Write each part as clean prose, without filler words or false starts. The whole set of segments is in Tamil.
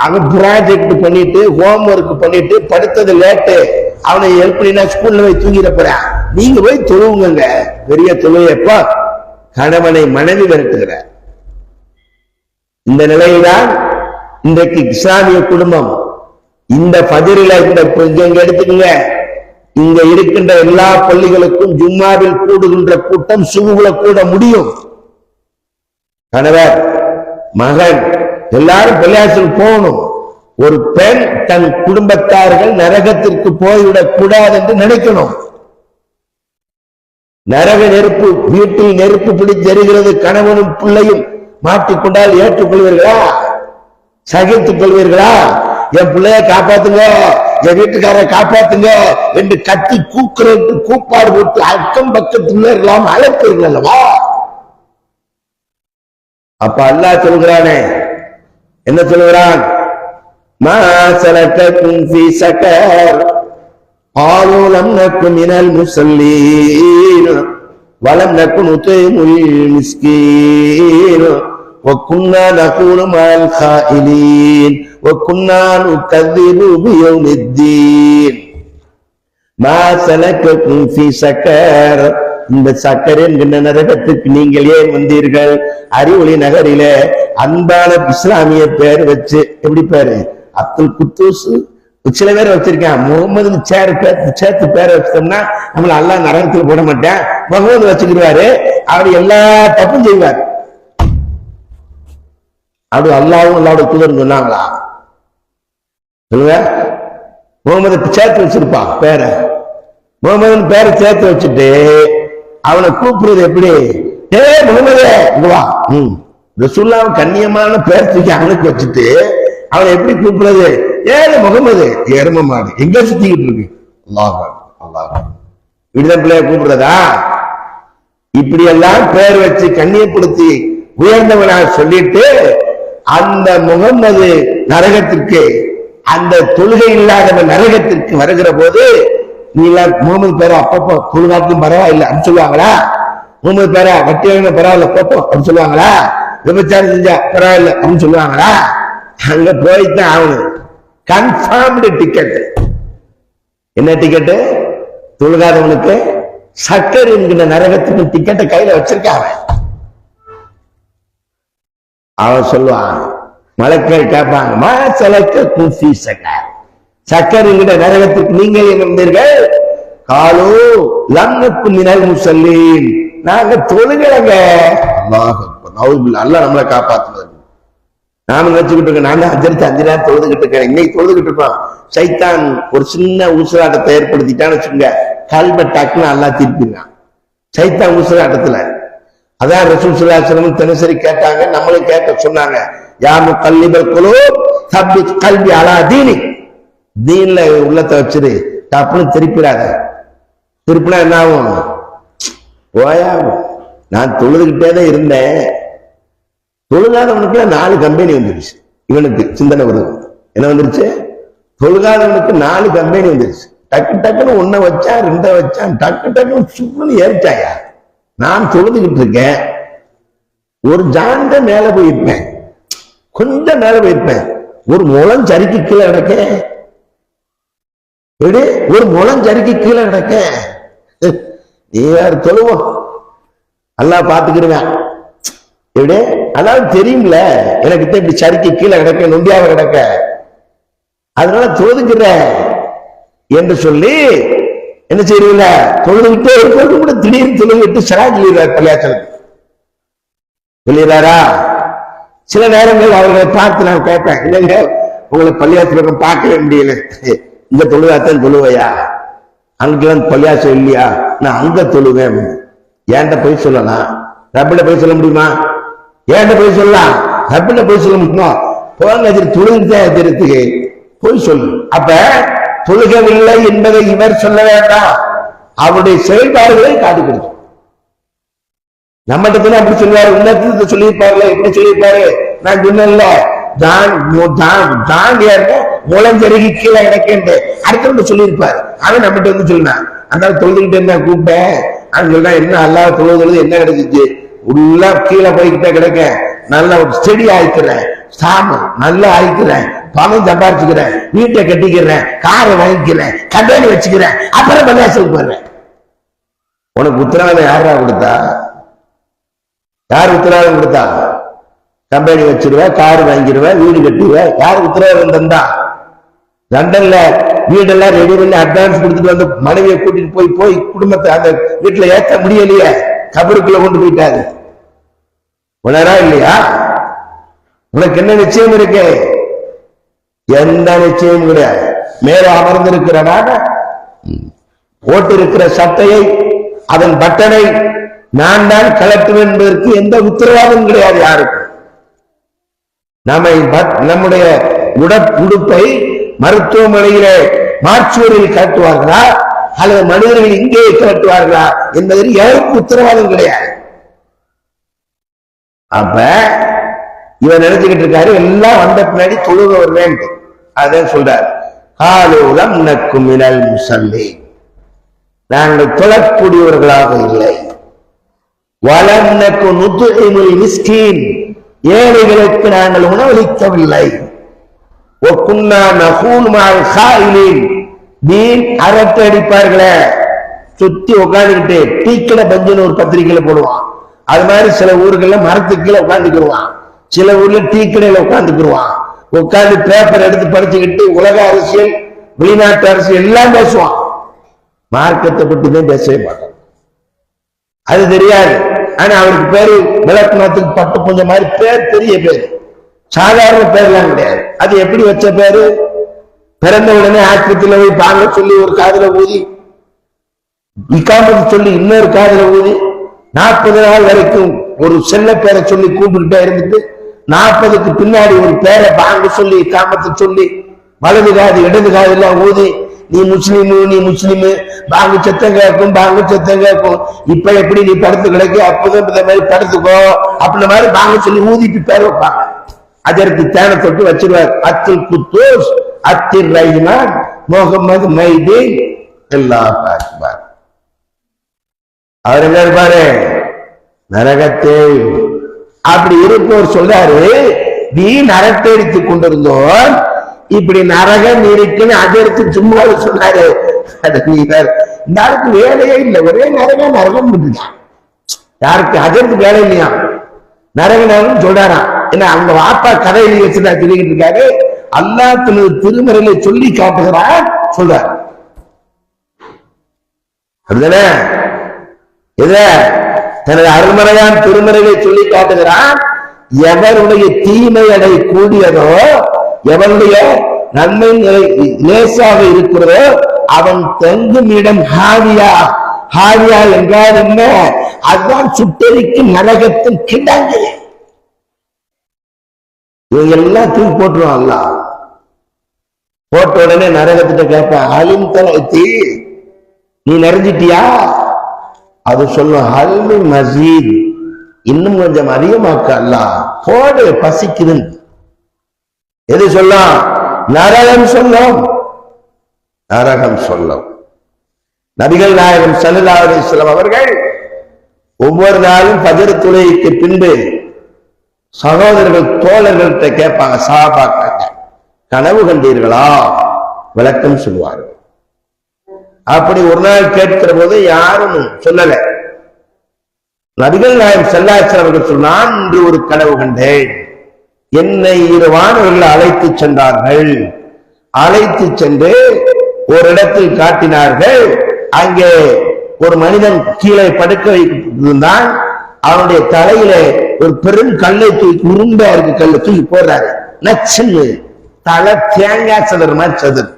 அவன் ப்ராஜெக்ட் பண்ணிட்டு ஹோம் ஒர்க் பண்ணிட்டு படுத்தது லேட்டு, அவனை ஹெல்ப் பண்ணினா ஸ்கூல்ல போய் தூங்கிட போறான். நீங்க போய் தொழுவுங்க. பெரிய தொழுவையப்பா கணவனை மனைவி விரட்டுகிறார். இந்த நிலையில்தான் இன்றைக்கு இஸ்லாமிய குடும்பம் இந்த ஃபஜ்ரில இங்க எடுத்துக்கங்க, இங்க இருக்கின்ற எல்லா பள்ளிகளுக்கும் ஜும்மாவில் கூடுகின்ற கூட்டம் சுகுல கூட முடியும். கணவர் மகன் எல்லாரும் பள்ளியாசல் போகணும். ஒரு பெண் தன் குடும்பத்தார்கள் நரகத்திற்கு போய்விடக் கூடாது என்று நினைக்கணும். நரக நெருப்பு வீட்டில் நெருப்பு பிடித்து எரிகிறது, கணவனும் பிள்ளையும் மாட்டிக்கொண்டால் ஏற்றுக்கொள்வீர்களா? சகித்துக் கொள்வீர்களா? என் பிள்ளைய காப்பாத்துங்க, என் வீட்டுக்கார காப்பாத்துங்க என்று கத்தி கூக்குறது கூப்பாடு போட்டு அக்கம் பக்கத்துல எல்லாம் அழைப்பீர்கள் அல்லவா? அப்ப அல்லாஹ் சொல்கிறானே, என்ன சொல்கிறான்? மா சலகக்கும் ஃபீ ஸகர் قالوا لم نكن من المصلين ولم نكن نطعم المسكين وكنا نخوض مع الخائضين وكنا نكذب بيوم الدين ما سلككم في سقر. இந்த சக்கர் என்கின்ற நரகத்துக்கு நீங்கள் ஏன் வந்தீர்கள்? அறிவொளி நகரில அன்பான இஸ்லாமிய பேர் வச்சு, எப்படி பேரு? அப்துல் குத்தூஸ் சில பேர் வச்சிருக்கேன். முகமது சேர்த்து பேரை வச்சிட்டோம்னா நம்மள அல்லாஹ் நரகத்தில் போட மாட்டேன், முகமது வச்சுக்கிடுவாரு. அவர் எல்லா தப்பும் செய்வார். அப்படி அல்லாவும் அல்லாவுடைய தூதர் சொன்னாங்களா? சொல்லுங்க. முகமது சேர்த்து வச்சிருப்பான் பேரை, முகமது பேரை சேர்த்து வச்சுட்டு அவனை கூப்பிடுறது எப்படி? ஏ முகமது இங்க வா. ரசூலுல்லாஹ் கண்ணியமான பேர் தூக்கி அவனுக்கு வச்சுட்டு அவனை எப்படி கூப்பிடுறது? ஏழு முகமது எரும மாடு எங்க சுத்திக்கிட்டு இருக்கு? அல்லாஹ் அல்லாஹ் இப்படிதான் பிள்ளைய கூப்பிடுறதா? இப்படி எல்லாம் பேர் வச்சு கண்ணியப்படுத்தி உயர்ந்தவனா சொல்லிட்டு அந்த முகமது நரகத்திற்கு, அந்த தொழுகை இல்லாதவன் நரகத்திற்கு வருகிற போது நீ எல்லாம் முகமது பேரை அப்பப்போ தொழுகாட்டிலும் பரவாயில்லை அப்படின்னு சொல்லுவாங்களா? முகமது பேரை வட்டி வாங்கின பரவாயில்ல அப்பப்போ அப்படின்னு சொல்லுவாங்களா? விபச்சாரம் செஞ்சா பரவாயில்ல அப்படின்னு சொல்லுவாங்களா? அங்க போய்தான் ஆகணும். Confirmed ticket. என்ன டிக்கெட்டு? தொழுகாதவனுக்கு சக்கர் என்கிற நரகத்துக்கு டிக்கெட்டை கையில வச்சிருக்காங்க. அவன் சொல்லுவான், மலக்கள் கேட்பாங்க, மா சலக்க குஃபி சக்கர், சக்கர் என்கிற நரகத்துக்கு நீங்கள் என்ன வந்தீர்கள்? காலோ லம் நக்குன் மினல் முஸல்லீன், நாங்க தொழுகிறங்க. அல்லாஹ் அக்பர், அல்லாஹ் நம்மளை காப்பாற்றுவது. நாம நினைச்சுக்கிட்டு இருக்கோம், நான் அஞ்சரிச்சு 5 நேரம் தொழுதுகிட்டு இருக்கேன், இன்னைக்கு தொழுதுகிட்டு இருக்கோம். சைத்தான் ஒரு சின்ன ஊசலாட்டத்தை ஏற்படுத்திட்டான்னு வச்சுக்கோங்க, கல்ப டக்குன்னு அல்லாஹ் திருப்பிடுறான். சைத்தான் ஊசலாட்டத்துல அதான் ரசூல் ஸல்லல்லாஹு அலைஹி வஸல்லம் தினசரி கேட்டாங்க, நம்மளும் கேட்க சொன்னாங்க. யா முகல்லிபல் குலூப் சப்பித் கல்பி அலா தீனிக், தீன்ல உள்ளத்தை வச்சிரு, டப்புன்னு திருப்பிடாத. திருப்பினா என்ன ஆகும்? ஓயா நான் தொழுதுகிட்டே தான் இருந்தேன். தொழுகாதவனுக்கு 4 கம்பெனி வந்துருச்சு. இவனுக்கு சிந்தனை வருது, என்ன வந்துருச்சு? தொழுகாதவனுக்கு 4 கம்பெனி வந்துருச்சு. டக்கு டக்குன்னு 1 வச்சான், 2 வச்சான், டக்கு டக்குன்னு சும்னு ஏறிட்டாயா. நான் தொழுதுகிட்டு இருக்கேன், ஒரு ஜாண்ட மேல போயிருப்பேன், கொஞ்சம் மேல போயிருப்பேன், ஒரு முழம் சரிக்கு கீழே கிடக்க. எப்படி ஒரு முழம் சரிக்கு கீழே கிடக்க? நீ யார் தொழுவோம், அல்லாஹ் பாத்துக்கிடுவேன். எப்படி? அதாவது தெரியும்ல எனக்கு இப்படி சரிக்கு கீழே கிடக்க, நொண்டியாக கிடக்க, அதனால தொழுதுகிற என்று சொல்லி என்ன செய்யறீங்களா? தொழுதுகிட்டே இருப்பது கூட திடீர்னு தொழுகிட்டு சலாத் சொல்லிடுறார் பள்ளியாச்சலுக்கு. சொல்லிடுறாரா? சில நேரங்கள் அவர்களை பார்த்து நான் கேட்பேன், இல்லைங்க உங்களை பள்ளியாச்சலுக்கு பார்க்கவே முடியல, இந்த தொழுதாத்தான் தொழுவையா? அங்கெல்லாம் பள்ளியாச்சல் இல்லையா? நான் அங்க தொழுவேன். ஏன்ட்ட போய் சொல்லலாம், ரப்பிட போய் சொல்ல முடியுமா? ஏன்ட்ட போய் சொல்லலாம், ரப்பிட போய் சொல்ல முடியுமா? போங்க தொழுதுக்கு போய் சொல்லு. அப்ப தொழுகவில்லை என்பதை இவர் சொல்ல வேண்டாம், அவருடைய செயல்பாடுகளை காட்டி கொடுக்கும். நம்மகிட்ட அப்படி சொல்லுவாரு, உன்னதத்தை சொல்லியிருப்பாருல, எப்படி சொல்லியிருப்பாரு? நான் சொன்னேன்ல, முளஞ்சருகி கீழே கிடக்கேன் அடுத்த சொல்லியிருப்பாரு. அவன் நம்மகிட்ட வந்து சொன்னான், அதனால தொழுதுகிட்டு இருந்தா கூப்பிட்டேன். அவன் சொல்றா, என்ன அல்லாஹ் தொழுது என்ன கிடைச்சிச்சு? உள்ள கீழே போய்கிட்ட கிடக்க, நல்ல ஒரு செடி ஆயிக்கிறேன், சாமம் நல்லா ஆயிக்கிறேன், பணம் சம்பாரிச்சுக்கிறேன், வீட்டை கட்டிக்கிறேன், காரை வாங்கிக்கிறேன், கம்பெனி வச்சுக்கிறேன், அப்புறம் பள்ளியாசலுக்கு போடுறேன். உனக்கு உத்தரவாதம் யாரா கொடுத்தா? யார் உத்தரவாதம் கொடுத்தா? கம்பெனி வச்சிருவேன், கார் வாங்கிடுவேன், வீடு கட்டிடுவேன், யார் உத்தரவாதம் தந்தா? லண்டன்ல வீடெல்லாம் ரெடி பண்ணி அட்வான்ஸ் கொடுத்துட்டு வந்து மனைவியை கூட்டிட்டு போய் குடும்பத்தை அந்த வீட்டுல ஏற்ற முடியலையே, கபருக்குள்ள கொண்டு போயிட்டாரு. உணரா இல்லையா? உனக்கு என்ன நிச்சயம் இருக்கு? எந்த நிச்சயம் கிடையாது. மேல அமர்ந்திருக்கிறனால போட்டு இருக்கிற சட்டையை, அதன் பட்டனை நான் தான் கலட்டுவேன் என்பதற்கு எந்த உத்தரவாதம் கிடையாது யாருக்கும். நம்முடைய உடுப்பை மருத்துவமனையிலே மாற்றுவரில் கட்டுவார்களா அல்லது மனிதர்கள் இங்கே கட்டுவார்களா என்பதற்கு யாருக்கும் உத்தரவாதம் கிடையாது. அப்ப இவன் நினைச்சுக்கிட்டு இருக்காரு எல்லாம் வந்த பின்னாடி தொழுகவர் வேண்டும். அதான் சொல்றார், காலூலம் நக்கும் மினல் முஸல்லி, நாங்கள் தொழக்கூடியவர்களாக இல்லை. வலம் நக்கும் நுத்இமுல் மிஸ்கீன், ஏழைகளுக்கு நாங்கள் உணவளிக்கவில்லை. வகுன்னா நகூல் மஅல் காயிலின், தீன் அரட்டை அடிப்பார்களே சுத்தி உட்காந்துக்கிட்டு டீக்கடை பஞ்சுன்னு ஒரு பத்திரிகையில போடுவான். அது மாதிரி சில ஊர்கள்ல மரத்துக்கு கீழே உட்காந்துக்கிடுவான், சில ஊர்ல டீ கடையில உட்காந்துக்கிடுவான். உட்காந்து பேப்பர் எடுத்து படிச்சுக்கிட்டு உலக அரசியல், வெளிநாட்டு அரசியல் எல்லாம் பேசுவான். மார்க்கத்தை பற்றி தான் பேசவே மாட்டான், அது தெரியாது. ஆனா அவருக்கு பேரு விளக்குனத்துக்கு பட்டு கொஞ்சம் மாதிரி பேர், பெரிய பேரு, சாதாரண பேர்லாம் கிடையாது. அது எப்படி வச்ச பேரு? பிறந்த உடனே ஆஸ்பத்திரியில போய் பாங்க சொல்லி ஒரு காதுல ஊதி, இக்காமத்து சொல்லி இன்னொரு காதுல ஊதி, 40 நாள் வரைக்கும் ஒரு செல்ல பேரை சொல்லி கூப்பிட்டுட்டே இருந்துட்டு 40க்கு பின்னாடி ஒரு பேரை பாங்க சொல்லி இக்காமத்து சொல்லி வலது காது இடது காது எல்லாம் ஊதி, நீ முஸ்லீமு, நீ முஸ்லீமு, பாங்கு சத்தம் கேட்கும், பாங்கு சத்தம் கேட்கும், இப்ப எப்படி நீ படுத்து கிடக்கு, அப்பதான் இந்த மாதிரி படுத்துக்கோ அப்படின்ற மாதிரி பாங்க சொல்லி ஊதிட்டு பேர் வைப்பாங்க. அதற்கு தேனை தொட்டு வச்சிருவார். அத்துல் குத்தூஸ், அத்திர் ரஹ்மான், முகமது மைதீன், அல்லாஹ் அக்பர். அவர் என்ன இருப்பாரு? நரகத்தை. அப்படி இருப்போர் சொல்றாரு, நீ நரகத்தை அடித்துக் கொண்டிருந்தோம், இப்படி நரகம் இருக்குன்னு அதற்கு சும்மா சொன்னாரு. யாருக்கு வேலையே இல்லை, ஒரே நரகம் நரகம் விட்டுட்டான். யாருக்கு அதற்கு வேலை இல்லையா? நரகம் சொல்றாராம். என்ன அவங்க வாப்பா கதை எழுதி வச்சுட்டா சொல்லிக்கிட்டு இருக்காரு. அல்லாஹ் தனது திருமறையில சொல்லி காட்டுகிறார் சொல்றார். அப்படிதானே? தனது அருள்மறையான் திருமறையை சொல்லி காட்டுகிறான். எவருடைய தீமை அடை கூடியதோ, எவனுடைய நன்மை லேசாக இருக்கிறதோ அவன் தங்கும் இடம் ஹாவியா. ஹாவியா என்றால் என்ன? அதுதான் சுட்டெரிக்கும் நரகத்தின் கிடங்கு. இவங்க எல்லாம் தூக்கி போட்டுருவான். அல்லாஹ் போட்ட உடனே நரகத்திட்ட கேட்பான், அலிம் தலத்தி, நீ நிறைஞ்சிட்டியா? அது சொல்லும், ஹல்மி மசீத், இன்னும் கொஞ்சம் அதிகமாக்க அல்லாஹ், போடு பசிக்குது. எது சொல்லும்? நரகம் சொல்லும். நரகம் சொல்லும். நபிகள் நாயகம் ஸல்லல்லாஹு அலைஹி வஸல்லம் அவர்கள் ஒவ்வொரு நாளும் ஃபஜ்ர் தொழுகைக்கு பின்பு சகோதரர்கள் தோழர்கள்ட்ட கேட்பாங்க, சஹாபாக்கள், கனவு கண்டீர்களா? விளக்கம் சொல்லுவார்கள். அப்படி ஒரு நாள் கேட்கிற போது யாரும் சொல்லல. நபிகள் நாயகம் ஸல்லல்லாஹு அலைஹி வஸல்லம் அவர்கள் சொன்னான், இன்று ஒரு கனவு கண்டேன். என்னை 2 வானவர்கள் அழைத்து சென்றார்கள். அழைத்து சென்று ஒரு இடத்தில் காட்டினார்கள். அங்கே ஒரு மனிதன் கீழே படுக்க வைத்திருந்தான். அவனுடைய தலையில ஒரு பெரும் கல்லை தூக்கி, உருண்டா இருக்கு கல்லை தூக்கி போடுறாரு. நச்சுன்னு தலை தேங்காய் சதுர மாதிரி சதுரு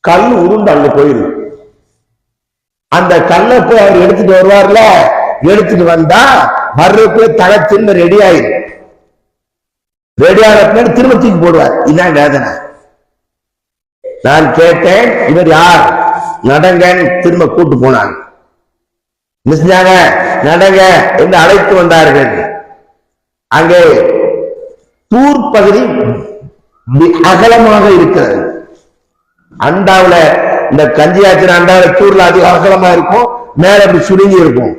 கல் உருண்டு அங்க போயிருக்கு. அந்த கல்லை போய் அவர் எடுத்துட்டு வருவார்ல, எடுத்துட்டு வந்தா வர்றதுக்குள்ள தலை திரும்ப ரெடி ஆயிரு. ரெடி ஆன பின்னாடி திரும்ப தூக்கி போடுவார். இதுதான் வேதனை. நான் கேட்டேன், இவர் யார்? நடங்கன்னு திரும்ப கூட்டு போனாங்க. நடங்க என்று அழைத்து வந்தார்கள். அங்கே தூர் பகுதி அகலமாக இருக்கிறது. அண்டாவுல இந்த கஞ்சியாச்சின அண்டாவில தூர்ல அதிக அகலமா இருக்கும், மேல அப்படி சுருங்கி இருக்கும்.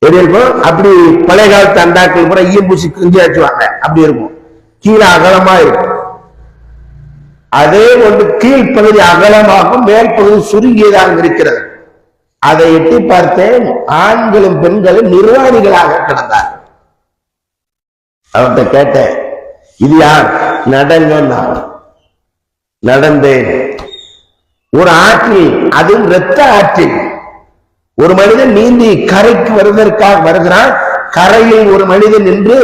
எப்படி இருக்கும்? அப்படி பழைய காலத்து அண்டாக்கள் கூட ஈயம் பூசி கஞ்சி ஆச்சுவாங்க, அப்படி இருக்கும். கீழே அகலமா இருக்கும். அதே ஒன்று கீழ்ப்பகுதி அகலமாகவும் மேல் பகுதி சுருங்கியதாக இருக்கிறது. அதை எட்டி பார்த்தேன், ஆண்களும் பெண்களும் நிர்வாணிகளாக கிடந்தார். அவர்கிட்ட கேட்டேன், இது யார்? நடங்க. நடந்தேன். ஒரு ஆற்றில், அதுவும் இரத்த ஆற்றில் ஒரு மனிதன் நீந்தி கரைக்கு வருவதற்காக வருகிறான். கரையில் ஒரு மனிதன் நின்று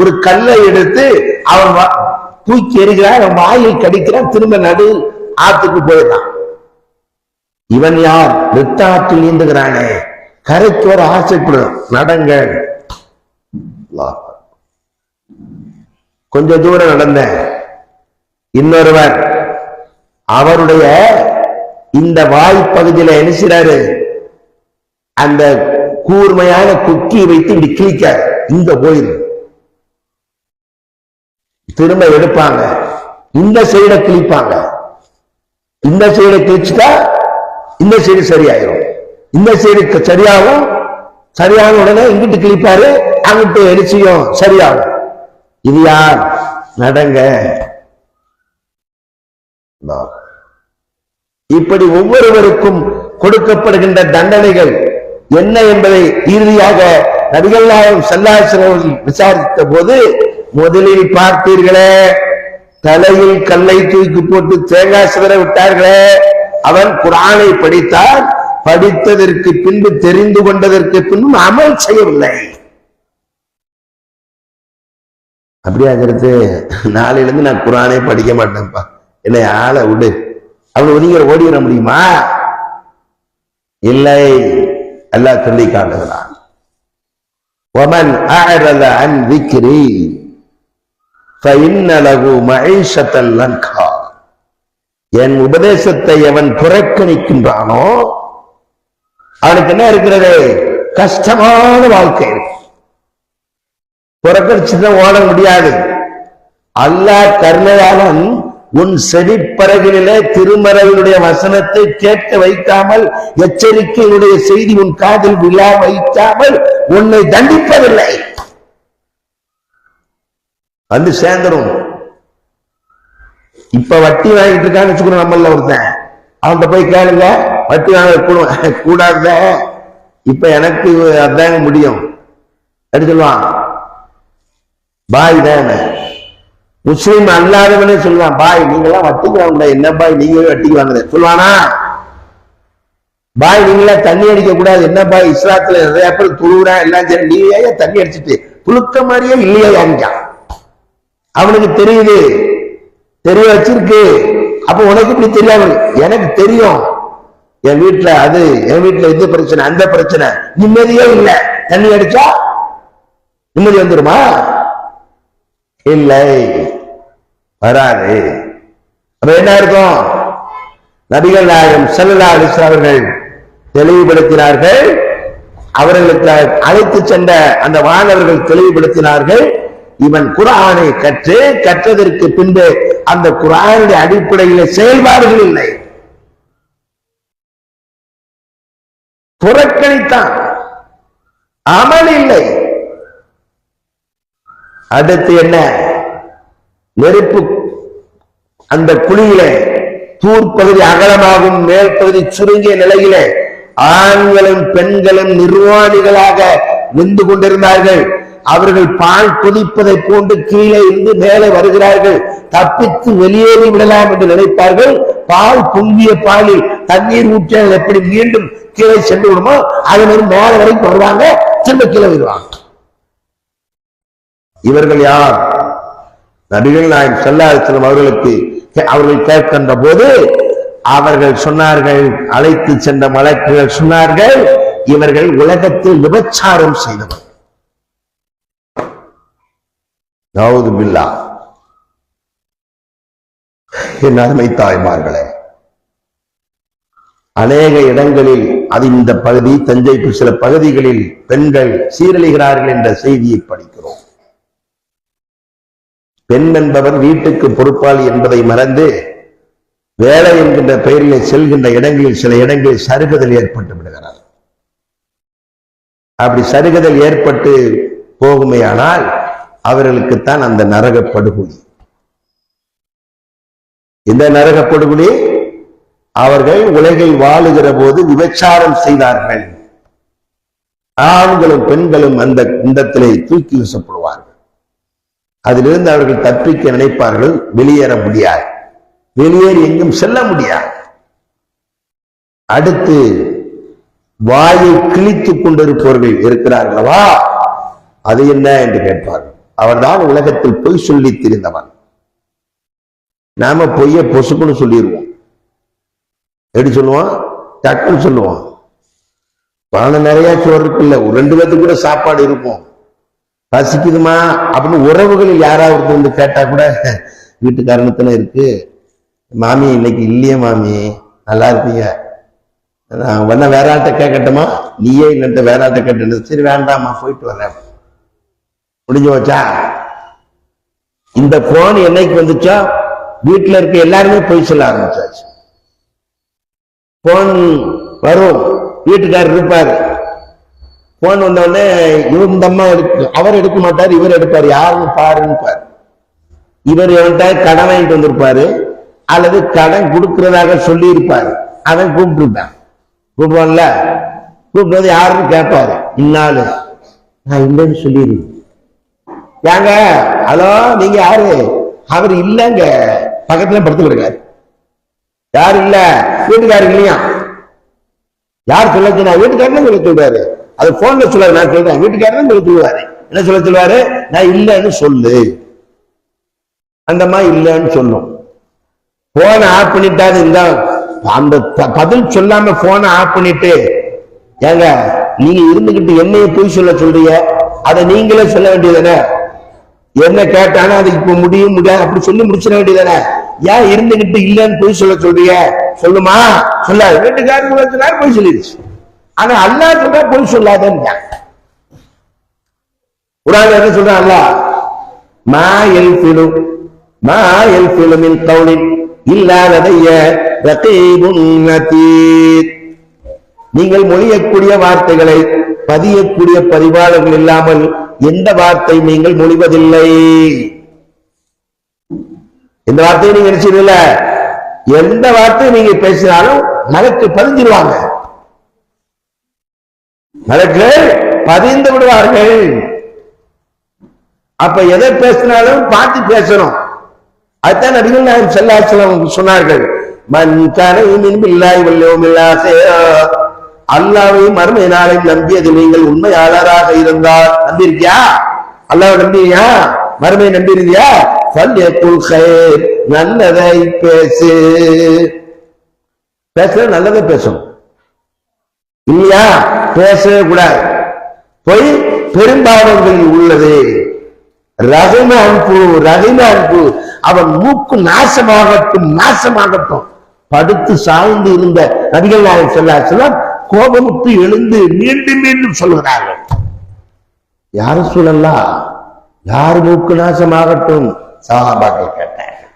ஒரு கல்லை எடுத்து அவன் தூக்கி எறிகிறான், அவன் வாயில் கடிக்கிறான், திரும்ப நடு ஆற்றுக்கு போயிடறான். இவன் யார்? இரத்த ஆற்றில் நீந்துகிறானே, கரைக்கு வர ஆசைப்படும். நடங்க. கொஞ்ச தூரம் நடந்த இன்னொருவர் அவருடைய இந்த வாய்ப்பகுதியில என்ன செய்றாரு, அந்த கூர்மையான குக்கி வைத்து இப்படி கிழிக்காரு. இங்க போயிரு, திரும்ப எடுப்பாங்க, இந்த சைட கிழிப்பாங்க. இந்த சைடை கிழிச்சுட்டா இந்த சைடு சரியாயிரும், இந்த சைடு சரியாகும். சரியான உடனே இங்கிட்டு கிழிப்பாரு, அங்கிட்டு எரிச்சியும் சரியாகும். இது யார்? நடங்க. இப்படி ஒவ்வொருவருக்கும் கொடுக்கப்படுகின்ற தண்டனைகள் என்ன என்பதை இறுதியாக நபிகள் நாயகம் ஸல்லல்லாஹு அலைஹி வஸல்லம் விசாரித்த போது, முதலில் பார்த்தீர்களே தலையில் கல்லை தூக்கி போட்டு தேங்காய் சிதற விட்டார்களே, அவன் குர்ஆனை படித்தார், படித்ததற்கு பின்பு தெரிந்து கொண்டதற்கு பின்பு அமல் செய்யவில்லை. அப்படியாகிறது, நாளையிலிருந்து நான் குர்ஆனே படிக்க மாட்டேன்ப்பா, என்னை ஆளை விடு, அவன் ஒதுங்கிற ஓடிவிட முடியுமா? இல்லை. அல்லாஹ் சொல்லி காட்டுகிறான், وَمَنْ أَعْرَضَ عَنْ ذِكْرِي فَإِنَّ لَهُ مَعِيشَةً ضَنْكًا. என் உபதேசத்தை அவன் புறக்கணிக்கின்றானோ அவனுக்கு என்ன இருக்கிறது? கஷ்டமான வாழ்க்கை. புறக்கணிச்சுதான் ஓட முடியாது. அல்லாஹ் கருணையாளன் உன் செவிப்பறகிலே திருமறையினுடைய வசனத்தை கேட்க வைக்காமல், எச்சரிக்கையினுடைய செய்தி உன் காதில் விழா வைக்காமல் உன்னை தண்டிப்பதில்லை. வந்து சேர்ந்துரும். இப்ப வட்டி வாங்கிட்டு இருக்கான்னு வச்சுக்கணும், நம்மள ஒருத்தன், அவன்கிட்ட போய் கேளுங்க, வட்டி வாங்க கூடாத, இப்ப எனக்கு அதாங்க முடியும் அப்படி சொல்லுவான். பாய் தானே, முஸ்லீம் அல்லாதவனே சொல்லுவான், பாய் நீங்களாம் வட்டிக்கு வாங்க, என்ன பாய் நீங்களே வட்டிக்கு வாங்குற சொல்லுவானா? பாய் நீங்களா தண்ணி அடிக்க கூடாது, என்ன பாய் இஸ்லாத்துல நிறைய பேர் துழுவுறா எல்லாம் சரி, நீ ஏன் தண்ணி அடிச்சுட்டு புழுக்க மாதிரியே இல்லையா வாங்கிக்கான். அவனுக்கு தெரியுது, தெரிய வச்சிருக்கு. அப்ப உனக்கு இப்படி தெரியாது, எனக்கு தெரியும், என் வீட்டுல அது, என் வீட்டுல இது பிரச்சனை, அந்த பிரச்சனை, நிம்மதியே இல்லை, தண்ணி அடிச்சா நிம்மதி வந்துருமா? இல்லை, வராது. அப்ப என்ன இருக்கும்? நபிகள் நாயகம் ஸல்லல்லாஹு அலைஹி வஸல்லம் அவர்கள் தெளிவுபடுத்தினார்கள். அவர்களுக்கு அழைத்து சென்ற அந்த மாணவர்கள் தெளிவுபடுத்தினார்கள், இவன் குர்ஆனை கற்றதற்கு பின்பு அந்த குர்ஆனுடைய அடிப்படையில் செயல்பாடுகள் இல்லை, புறக்கணித்தான், அமல் இல்லை. அடுத்து என்ன? நெருப்பு அந்த குழியிலே தூர்ப்பகுதி அகலமாகும், மேல் பகுதி சுருங்கிய நிலையிலே ஆண்களும் பெண்களும் நிர்வாணிகளாக நின்று கொண்டிருந்தார்கள். அவர்கள் பால் கொதிப்பதை போன்று கீழே இருந்து மேலே வருகிறார்கள். தப்பித்து வெளியேறி விடலாம் என்று நினைப்பார்கள். பால் பொங்கிய பாலில் தண்ணீர் ஊற்றினால் எப்படி மீண்டும் கீழே சென்று விடுமோ அது மாதிரி மேல வரைக்கும் வருவாங்க, திரும்ப கீழே வருவாங்க. இவர்கள் யார்? நபிகள் நாயகம் ஸல்லல்லாஹு அலைஹி வஸல்லம் அவர்கள் கேட்கின்ற போது அவர்கள் சொன்னார்கள், அழைத்து சென்ற மலக்குகள் சொன்னார்கள், இவர்கள் உலகத்தில் விபச்சாரம் செய்தவர். நவுது பில்லாஹ். என் அருமை தாய்மார்களே, அநேக இடங்களில், அது இந்த பகுதி, தஞ்சை சில பகுதிகளில் பெண்கள் சீரழிகிறார்கள் என்ற செய்தியை படிக்கிறோம். பெண் என்பவர் வீட்டுக்கு பொறுப்பாளி என்பதை மறந்து வேலை என்கின்ற பெயரில் செல்கின்ற இடங்களில் சில இடங்களில் சருகுதல் ஏற்பட்டு விடுகிறார். அப்படி சருகுதல் ஏற்பட்டு போகுமேயானால் அவர்களுக்குத்தான் அந்த நரக படுகொலி. இந்த நரகப்படுகொலை அவர்கள் உலகில் வாழுகிற போது விபச்சாரம் செய்தார்கள். ஆண்களும் பெண்களும் அந்த குண்டத்திலே தூக்கி வீசப்படுவார்கள். அதிலிருந்து அவர்கள் தப்பிக்க நினைப்பார்கள், வெளியேற முடியாது, வெளியேறி எங்கும் செல்ல முடியாது. அடுத்து வாயை கிழித்துக் கொண்டிருப்பவர்கள் இருக்கிறார்களவா, அது என்ன என்று கேட்பார்கள். அவர்தான் உலகத்தில் பொய் சொல்லி திரிந்தவன். நாம பொய்ய பொசுக்குன்னு சொல்லிடுவோம். எப்படி சொல்லுவோம்? டக்குன்னு சொல்லுவோம். பணம் நிறைய சோறு இருக்குல்ல, ஒரு 2 பேத்துக்கு கூட சாப்பாடு இருக்கும், பசிக்குதுமா அப்படின்னு உறவுகளில் யாராவது வந்து கேட்டா கூட வீட்டுக்காரணத்துல இருக்கு, மாமி இன்னைக்கு இல்லையே மாமி, நல்லா இருப்பீங்க, நான் வந்த வேற ஆட்ட கேட்கட்டுமா, நீயே இல்லைன்ட்டு வேற ஆட்ட கேட்டு, சரி வேண்டாமா போயிட்டு வரேன், முடிஞ்சு வச்சா. இந்த போன் என்னைக்கு வந்துச்சோ வீட்டுல இருக்க எல்லாருமே போய் சொல்ல ஆரம்பிச்சாச்சு. போன் வரும், வீட்டுக்காரர் இருப்பாரு, போன் வந்தோடனே இந்த அம்மா அவர் எடுக்க மாட்டார், இவர் எடுப்பார், யாருன்னு பாருன்னு பாரு. இவர் எவன்ட்ட கடன் வாங்கிட்டு வந்திருப்பாரு, அல்லது கடன் கொடுக்கிறதாக சொல்லி இருப்பாரு, அவன் கூப்பிட்டுருப்பான். கூப்பிடுவான்ல, கூப்பிட்டு யாருன்னு கேட்பாரு, இன்னாலு நான் இல்லைன்னு சொல்லிடுறேன். ஏங்க ஹலோ நீங்க யாரு? அவர் இல்லைங்க, பக்கத்துல படுத்து கிடக்காரு. யாரு இல்ல? வீட்டுக்காரர் இல்லையா? யார் சொல்ல சொன்னா? வீட்டுக்காரன் சொல்ல சொல்றாரு. அது போன்ல சொல்லாரு, நான் சொல்றேன், வீட்டுக்காரன் சொல்ல சொல்லுவாரு. என்ன சொல்ல சொல்லுவாரு? நான் இல்லைன்னு சொல்லு. அந்த மாதிரி இல்லைன்னு சொல்லும். போனை ஆஃப் பண்ணிட்டாது, இந்த அந்த பதில் சொல்லாம போனை ஆஃப் பண்ணிட்டு, ஏங்க நீங்க இருந்துகிட்டு என்னைய போய் சொல்ல சொல்றீங்க, அதை நீங்களே சொல்ல வேண்டியதானே, என்ன கேட்டானா அது இப்ப முடியும் முடியாது அப்படி சொல்லி முடிச்சிட வேண்டியதானே, ஏன் இருந்துகிட்டு இல்லைன்னு போய் சொல்ல சொல்றீங்க? சொல்லுமா? சொல்லாது. வீட்டுக்காரர் போய் சொல்லிடுச்சு. ஆனா அல்லாஹ் சொல்றா போய் சொல்லாதன்னு. குர்ஆன்ல என்ன சொல்றான் அல்லாஹ்? மா யல்ஃபிலு மின் கௌலின் இல்லா லதைய ரகீபுன் அதீத். நீங்கள் மொழியக்கூடிய வார்த்தைகளை பதியக்கூடிய பதிவாளர்கள் இல்லாமல் எந்த வார்த்தை நீங்கள் மொழிவதில்லை. எந்த வார்த்தையை நீங்க நினைச்சதில்ல, எந்த வார்த்தையை நீங்க பேசினாலும் மலக்கு பதிஞ்சிருவாங்க, மலக்கு பதிந்து விடுவார்கள். அப்ப எதை பேசினாலும் பார்த்து பேசணும். அதுதான் நபிகள் நாயகம் ஸல்லல்லாஹு அலைஹி வஸல்லம் சொன்னார்கள், மன் கான யுமினு பில்லாஹி வல் யௌமில் ஆகிர், அல்லாஹ்வையும் மறுமை நாளையும் நம்பியது நீங்கள் உண்மையாளராக இருந்தால். நம்பியிருக்கியா? அல்லாஹ்வை நம்பியா? மறுமை நம்பியிருக்கியா? ஃபல்யகுல் கைர், நல்லதை பேசு. பேசுற நல்லதை பேசணும், இல்லையா பேசவே கூடாது. பொய் பெரும்பாவங்களில் உள்ளது. ரஹிம அன்பு, அவன் மூக்கு நாசமாகட்டும், நாசமாகட்டும். படுத்து சாய்ந்து இருந்த நபிகள் நாயகம் ஸல்லல்லாஹு அலைஹி வஸல்லம் கோபமுற்று எழுந்து மீண்டும் மீண்டும் சொல்கிறார்கள், யார் ரசூலல்லாஹ், யார் மூக்கு நாசமாகட்டும்? சஹாபாக்கள் கேட்டார்கள்.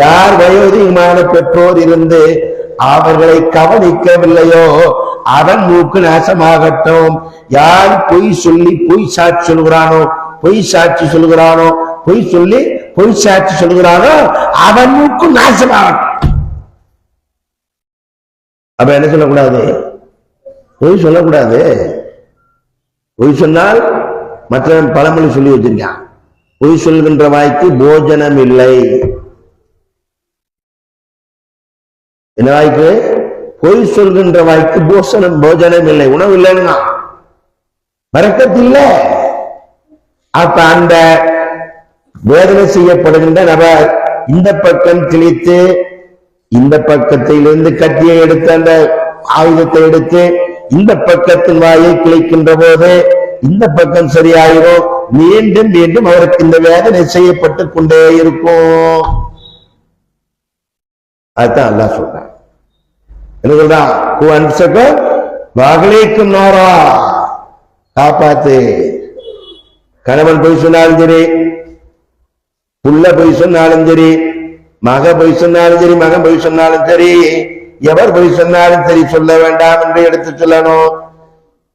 யார் வயோதிகமான பெற்றோர் இருந்து அவர்களை கவனிக்கவில்லையோ அவன் மூக்கு நாசமாகட்டும். யார் பொய் சொல்லி பொய் சாட்சி சொல்கிறானோ, பொய் சாட்சி சொல்கிறானோ, பொய் சொல்லி பொய் சாட்சி சொல்கிறானோ அவன் மூக்கு நாசமாகட்டும். அப்ப என்ன சொல்லக்கூடாது? பொய் சொல்லக்கூடாது. பொய் சொன்னால் மற்ற பழமொழி சொல்லி வச்சிருக்கான், பொய் சொல்கின்ற வாய்க்கு போஜனம் இல்லை. என்ன வாய்க்கு? பொய் சொல்கின்ற வாய்க்கு போஜனம் இல்லை, உணவு இல்லைன்னா பரக்கத் இல்லை. அப்ப அந்த வேதனை செய்யப்படுகின்ற நபர் இந்த பக்கம் கிழித்து, இந்த பக்கத்திலிருந்து கத்தியை எடுத்து, அந்த ஆயுதத்தை எடுத்து இந்த பக்கத்தின் வாயை கிழிக்கின்ற போது இந்த பக்கம் சரியாயிரும். மீண்டும் மீண்டும் அவருக்கு இந்த வேதனை செய்யப்பட்டு கொண்டே இருக்கும். அதுதான் அல்லாஹ் சொல்றான். என்ன சொல்றான்? வாகலைக்கும் நாரா, காப்பாத்து. கணவன் பொய் சொன்னாலும் சரி, புள்ள பொய் சொன்னாலும் சரி, மக பொய் சொன்னாலும் சரி, மகன் பொய் சொன்னாலும் சரி, எவர் பொய் சொன்னாலும் சரி சொல்ல வேண்டாம் என்று எடுத்து சொல்லணும்.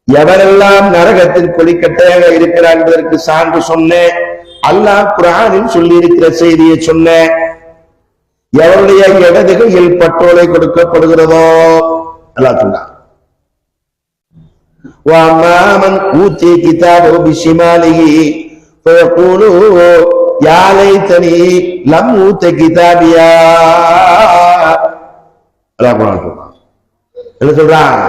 எவரெல்லாம் நரகத்தில் கொடிக்கட்டையாக இருக்கிறார் என்பதற்கு சான்று சொன்னேன். அல்லாஹ் குர்ஆனில் சொல்லி இருக்கிற செய்தியை சொன்னேன். எவருடைய இடது கையில் பட்டோலை கொடுக்கப்படுகிறதோ அல்லாஹ் சொன்னான். وَأَمَّا أُوتِيَ كِتَابَهُ بِشِمَالِهِ فَيَقُولُ يَا لَيْتَنِي لَمْ أُوتَ كِتَابِيَهْ. அல்லாஹ் குர்ஆன் சொல்றான். என்ன சொல்றான்?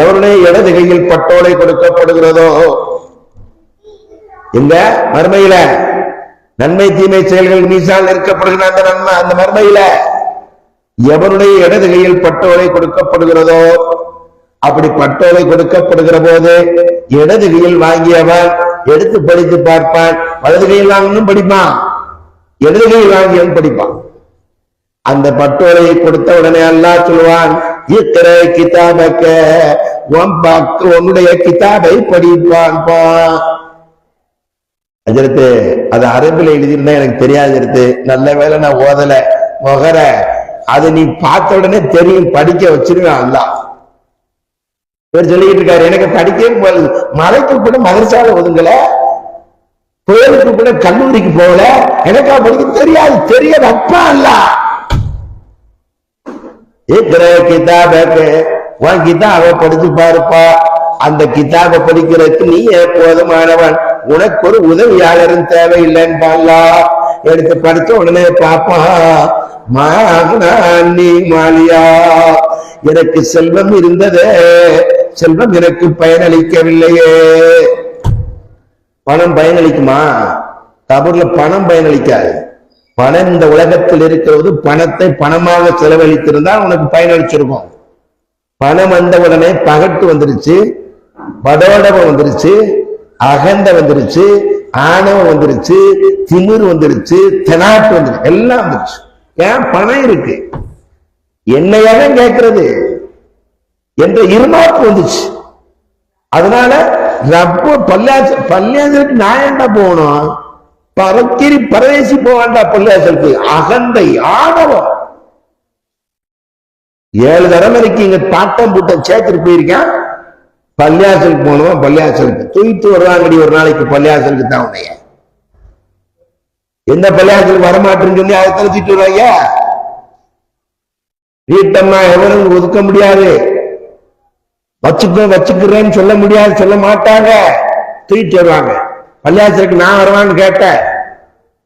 எவருடைய இடது கையில் பட்டோலை கொடுக்கப்படுகிறதோ, இந்த மறுமையில நன்மை தீமை செயல்கள் மீசால் நிற்கப்படுகிற அந்த நன்மை, அந்த மறுமையில எவருடைய இடது கையில் பட்டோலை கொடுக்கப்படுகிறதோ, அப்படி பட்டோலை கொடுக்கப்படுகிற போது இடது கையில் வாங்கியவன் எடுத்து படித்து பார்ப்பான், வலது கையில் வாங்கணும் படிப்பான், இடது கையில் வாங்கியவன் படிப்பான். அந்த பட்டோலையை கொடுத்த உடனே அல்லாஹ் சொல்லுவான், இக்ர கிதாபக, உன்னுடைய கிதாபை படிப்பான். அஜரத்து அது அரபில் எழுதியிருந்தா எனக்கு தெரியாது அஜரத்து, நல்ல வேலை நான் ஓதல மொகர, அது நீ பார்த்த உடனே தெரியும், படிக்க வச்சிருவேன் அல்லாஹ். இவர் சொல்லிட்டு இருக்காரு, எனக்கு படிக்க மலைக்கு கூட மதரசால ஒதுங்கல, கோயிலுக்கு கூட கல்லூரிக்கு போகல, எனக்கா படிக்க தெரியாது, தெரியாது அப்பா அல்லாஹ். கிதாபக்கு உன் கிதாபை படிச்சு பாருப்பா, அந்த கிதாபை படிக்கிறதுக்கு நீ போதுமானவன், உனக்கு ஒரு உதவியாளரும் தேவையில்லைன்னு அல்லாஹ். எடுத்து படிச்ச உடனே பாப்பா, நீ மாலியா, எனக்கு செல்வம் இருந்ததே, செல்வம் எனக்கு பயனளிக்கவில்லையே. பணம் பயனளிக்குமா? கபூர்ல பணம் பயனளிக்காது. பணம் இந்த உலகத்தில் இருக்கிறது, பணத்தை பணமாக செலவழித்திருந்தால் உனக்கு பயனளிச்சிருக்கும். பணம் வந்த உடனே பகட்டு வந்துருச்சு, படோடவம் வந்துருச்சு, அகந்த வந்துருச்சு, ஆணவம் வந்துருச்சு, திமிர் வந்துருச்சு, தெனாட்டு வந்துருச்சு, எல்லாம் வந்துருச்சு. ஏன்? பணம் இருக்கு, என்னையாக கேட்கிறது என்ற இருமாப்பு வந்துச்சு. அதனால ரப்ப பள்ளியாசலுக்கு நான் என்ன போகணும், பறக்கிரி பரதேசி போவாண்டா பள்ளியாசலுக்கு. அகந்தை, ஆணவம். 7 தலைமுறைக்கு இங்க பாட்டம் பூட்டம் சேர்த்துட்டு போயிருக்கேன். பள்ளியாசலுக்கு போனோம், பள்ளியாசலுக்கு தூக்கிட்டு வருவாங்கடி ஒரு நாளைக்கு, பள்ளியாசலுக்கு தான் உடைய. எந்த பள்ளியாசலுக்கு வரமாட்டேன்னு சொல்லி அதை தெரிஞ்சுட்டு வருவாங்க. வீட்டம்மா எவரும் ஒதுக்க முடியாது, வச்சுக்கிறேன்னு சொல்ல முடியாது, சொல்ல மாட்டாங்க, தூக்கிட்டு வருவாங்க. பள்ளியாசலுக்கு நான் வருவான்னு கேட்டேன்,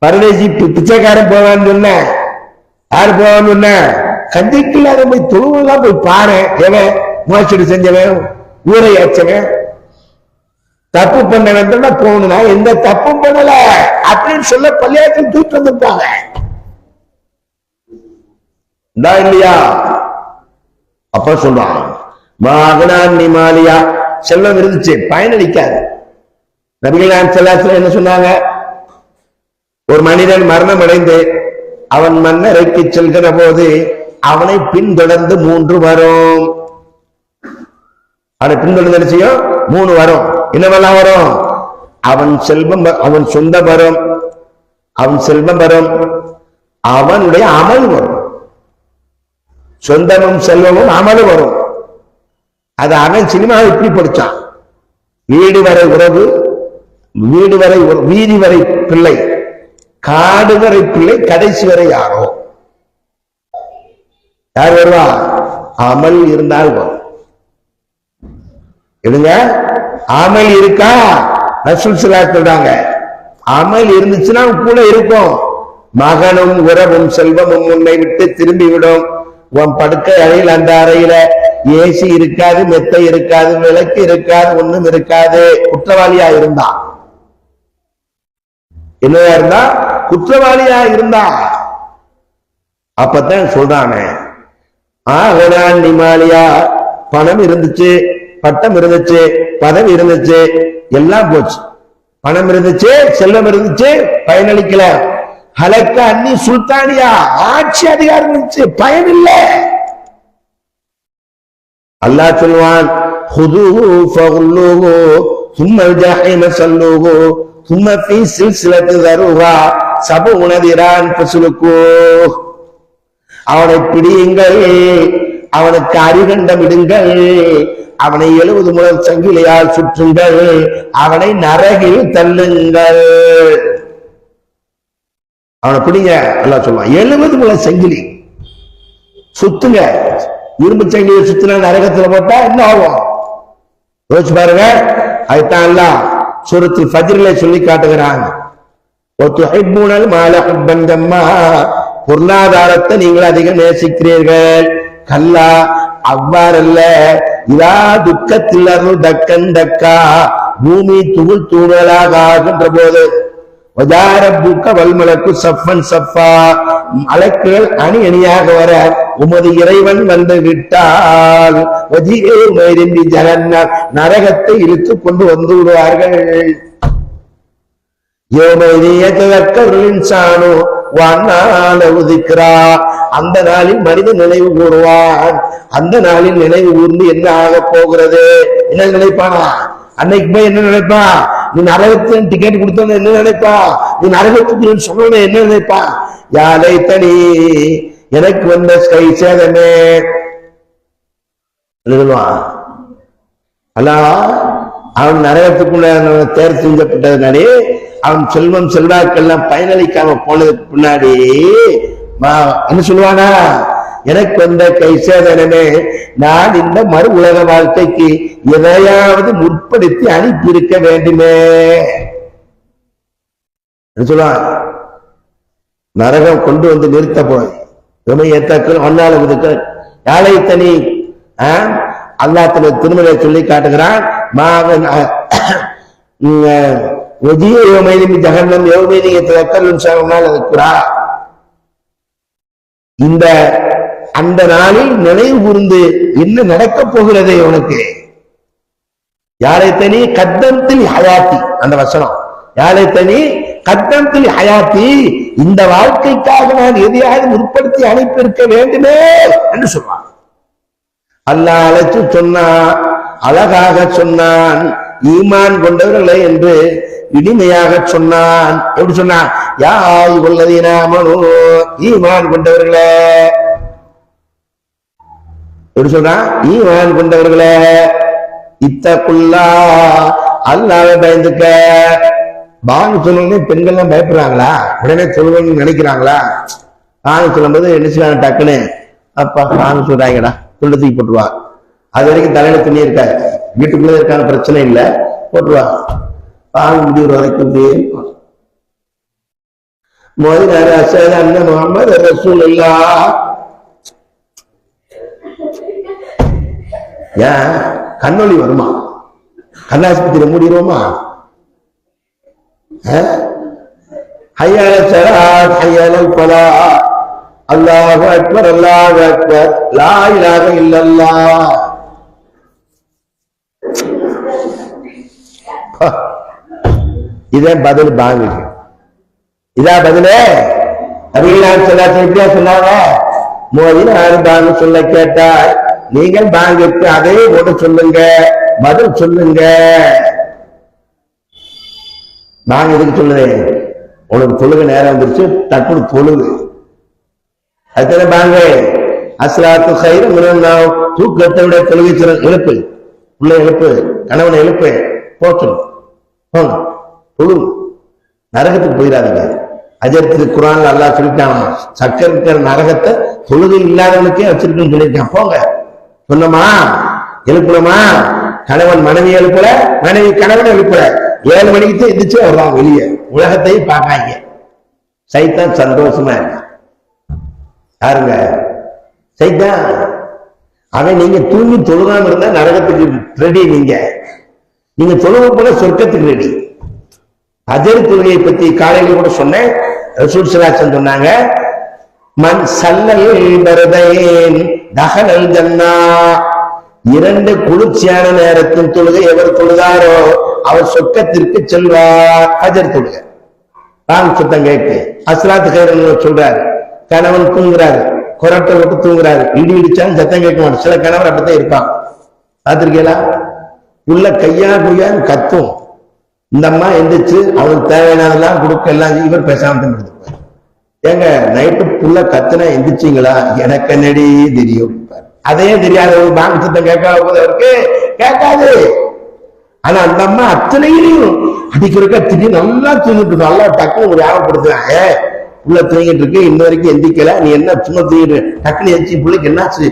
பரதேசி பிச்சைக்காரன் போவான்னு சொன்னேன். யாரு போவான்னு சொன்னேன்? கஞ்சிக்கு இல்லாத போய் தொழுவெல்லாம் போய் பாரு, எவன் மோசடி செஞ்சவன், ஊரை ஏச்சவன், தப்பு பண்ணவன் போகணும்னா எந்த தப்பும் பண்ணல அப்படின்னு சொல்ல பள்ளியாசல் தூக்கிட்டு வந்துட்டாங்க இல்லையா? அப்ப சொல்றான், மகனான் நிமாலியா, செல்வம் இருந்துச்சு பயனளிக்காது. நபிகள் ஸல்லல்லாஹு என்ன சொன்னாங்க? ஒரு மனிதன் மரணம் அடைந்து அவன் மன்னரைக்கு செல்கிற போது அவனை பின்தொடர்ந்து 3 வரும். அவனை பின்தொடர்ந்து என்ன செய்யும்? 3 வரும். என்னவெல்லாம் வரும்? அவன் செல்வம், அவன் சொந்த வரும், அவன் செல்வம் வரும், அவனுடைய அமல் வரும். சொந்தமும் செல்வமும் அமலும் வரும். அது அவன் சினிமாவை இப்படி படிச்சான். வீடு வரை உறவு, வீடு வரை வீதி வரை பிள்ளை, காடு வரை பிள்ளை, கடைசி வரை யாரோ. யார் வருவா? அமல் இருந்தால் வரும். எடுங்க, அமல் இருக்கா? ரசூல் ஸல்லல்லாஹு சொல்றாங்க, அமல் இருந்துச்சுன்னா கூட இருக்கும். மகனும் உறவும் செல்வமும் உன்னை விட்டு திரும்பி விடும். உன் படுக்கை அறையில், அந்த அறையில ஏசி இருக்காது, மெத்தை இருக்காது, விளக்கு இருக்காது, ஒண்ணும் இருக்காது. குற்றவாளியா இருந்தா, என்னையா இருந்தா? குற்றவாளியா இருந்தா. அப்பதான் சொல்றானே, நிமாலியா, பணம் இருந்துச்சு, பட்டம் இருந்துச்சு, பதவி இருந்துச்சு, எல்லாம் போச்சு. பணம் இருந்துச்சு, செல்வம் இருந்துச்சு, பயனளிக்கல. ஹலக்க அன்னி சுல்தானியா, ஆட்சி அதிகாரம் இருந்துச்சு, பயன் இல்ல. அல்லாஹ் சொல்வான், ஹுதுஹு ஃபகுல்லுஹு சும்ம ஜஹீம ஸல்லூஹு சும்ம ஃபீ சில்சிலத்தி ஸருஹா சபூன திரான் ஃபஸ்லுக்கூஹ். அவனை பிடியுங்கள், அவனுக்கு அரிகண்டம் இடுங்கள், அவனை 70 முழம் சங்கிலியால் சுற்றுங்கள், அவனை நரகில் தள்ளுங்கள். அவனை பிடிங்க அல்லாஹ் சொல்லுவான். 70 முழ சங்கிலி சுத்துங்க. இரும்பு சங்கிலியை சுத்தினா நரகத்துல போட்டா என்ன ஆகும் யோசிச்சு பாருங்க. அதுதான் அல்லாஹ் சூரத்துல் ஃபஜ்ரிலே சொல்லி காட்டுகிறான். பொருளாதாரத்தை நீங்கள் அதிகம் நேசிக்கிறீர்கள். கல்லா, அவ்வாறல்ல. இதா துக்கத்தில் தக்கன் தக்கா, பூமி துகுள் தூணலாக ஆகின்ற போது, வல்மலக்கு சஃபன் சஃபா, மலக்குகள் அணி அணியாக வர உமது இறைவன் வந்து விட்டால் ஜகன்நாத், நரகத்தை இழுத்து கொண்டு வந்து விடுவார்கள். அந்த நாளில் மனிதன் நினைவு கூறுவான். அந்த நாளில் நினைவு கூர்ந்து என்ன ஆக போகிறது, என்ன நினைப்பானா? அன்னைக்கு போய் என்ன நினைப்பா? நீ நரகத்தின் டிக்கெட் கொடுத்த என்ன நினைப்பா? நீ நரகத்துக்கு சொன்ன என்ன நினைப்பா? யாரை தனி எனக்கு வந்த கை சேதமே அல்ல. அவன் நரகத்துக்குள்ள தேர் செஞ்சப்பட்டதுனாலே அவன் செல்வம் செல்வாக்கெல்லாம் பயனளிக்காம போனதுக்கு பின்னாடி என்ன சொல்லுவானா? எனக்கு வந்த கை சேதனமே, நான் இந்த மறு உலக வாழ்க்கைக்கு எதையாவது முற்படுத்தி அனுப்பி இருக்க வேண்டுமே சொல்லுவான். நரகம் கொண்டு வந்து நிறுத்த போய் யாழை தனி அல்லாஹ் தனது திருமலை சொல்லி காட்டுகிறான். ஜகன்னம் இந்த அந்த நாளில் நினைவு கூர்ந்து என்ன நடக்க போகிறது உனக்கு. யாரை தனி கத்தத்தில் ஹயாத்தி, அந்த வசனம் யாரை தனி கத்தத்தில் ஹயாத்தி, இந்த வாழ்க்கைக்காக நான் எதையாவது முற்படுத்தி அனுப்பியிருக்க வேண்டுமே என்று சொல்வான். அல்லாஹ் அழைச்சு சொன்னான், அழகாக சொன்னான், ஈமான் கொண்டவர்களே என்று இனிமையாக சொன்னான். எப்படி சொன்னான்? யாய் உள்ளதீனாமனு, ஈமான் கொண்டவர்களே. எப்படி சொல்றான்? ஈமான் கொண்டவர்களே, இத்தகுல்லா, அல்லாஹ்வை பயந்துக்க. பாங்கு சொல்லணும்னு பெண்கள் எல்லாம் பயப்படுறாங்களா? உடனே சொல்லணும்னு நினைக்கிறாங்களா? பாங்கு சொல்லும் போது என்ன செய்வாங்க? டக்குன்னு அப்பா பாங்கு சொல்றாங்கடா துண்டு தூக்கி போட்டுருவா. அது வரைக்கும் தலையில துணி இருக்க, வீட்டுக்குள்ளே இருக்கான பிரச்சனை இல்லை, போட்டுருவா. பாங்கு முடிவுற வரைக்கும் முகமது ரசூலுல்லாஹ். ஏன் கண்ணொலி வருமா? கண்ணாஸ்பத்திரி மூடிடுவோமா? ஹய்யல ஸலாத் ஹய்யலல் ஃபலாஹ், அல்லாஹு அக்பர் அல்லாஹு அக்பர், லா இலாஹ இல்லல்லாஹ். இதே பதில் பாங்கு. இதா பதிலே? நபிகள் ஸல்லல்லாஹு எப்படியா சொன்னாங்க? மோதினார் பாங்கு சொல்ல கேட்டால் நீங்கள் பாங்குக்கு அதே போட்டு சொல்லுங்க, பதில் சொல்லுங்க. நாங்க எதுக்கு சொல்லுறேன்? உனக்கு தொழுக நேரம் வந்துருச்சு, டக்குனு தொழுது. அதுதானே பாங்க. அஸ்லாத்து கைரு மினன்னாம், தூக்கத்தை விட தொழுகை எழுப்பு, உள்ள எழுப்பு, கணவனை எழுப்பு, போச்சு போங்க தொழு, நரகத்துக்கு போயிடாதீங்க. அஜரத்துக்கு குர்ஆன்ல அல்லாஹ் சொல்லிட்டான், சக்கர இருக்கிற நரகத்தை தொழுகை இல்லாதவனுக்கே வச்சிருக்குன்னு சொல்லியிருக்கான். போங்க சொன்னமா, எழுப்பணுமா? கணவன் மனைவி எழுப்பல, மனைவி கணவன் எழுப்பல, 7 மணிக்கு தான் எந்திரிச்சு வருவாங்க வெளியே, உலகத்தையும் பார்க்காங்க. சைத்தான் சந்தோஷமா இருக்க யாருங்க? சைத்தான். அவன் நீங்க தூங்கி தொழுகாம இருந்தா நரகத்துக்கு ரெடி. நீங்க தொழுக போல சொர்க்கத்துக்கு ரெடி. அஜர் தொழுகையை பத்தி காலையில கூட சொன்னேன். ரசூல் ஸல்லல்லாஹு அலைஹி வஸல்லம் சொன்னாங்க, மன் சல்லல் பரதைன் தஹலல் ஜன்னா. 2 குளிர்ச்சியான நேரத்தின் தொழுகை எவர் தொழுதாரோ அவர் சொர்க்கத்திற்கு செல்வார். ஃபஜர் தொழுகை ராம் சுத்தம் கேட்டு அஸ்லாத்து கைரன்னு சொல்றாரு. கணவன் தூங்குறாரு, கொரட்டை விட்டு தூங்குறாரு, இடி இடிச்சாலும் சத்தம் கேட்க மாட்டோம். சில கணவர் அப்படித்தான் இருப்பான், பார்த்திருக்கீங்களா? உள்ள கையா குய்யான்னு கத்தும். இந்த அம்மா எந்திரிச்சு அவனுக்கு தேவையானதெல்லாம் கொடுக்க எல்லாம் இவர் பேசாம தான். ஏங்க நைட்டு புள்ள கத்துனா எந்திரிச்சிங்களா? எனக்கு என்னடி தெரியும். அதே தெரியாத ஒரு பாங்கு சத்தம் கேட்காதவருக்கு கேட்காது. ஆனா அந்த அம்மா அத்தனையிலையும் அடிக்கிறக்க திடீர் நல்லா தூங்கிட்டு நல்லா டக்குனு ஒரு ஞாபகப்படுத்துறாங்க. உள்ள தூங்கிட்டு இருக்கு, இன்ன வரைக்கும் எந்திக்கல, நீ என்ன சும்மா தூங்கிட்டு டக்குனு எந்திச்சு பிள்ளைக்கு என்னாச்சு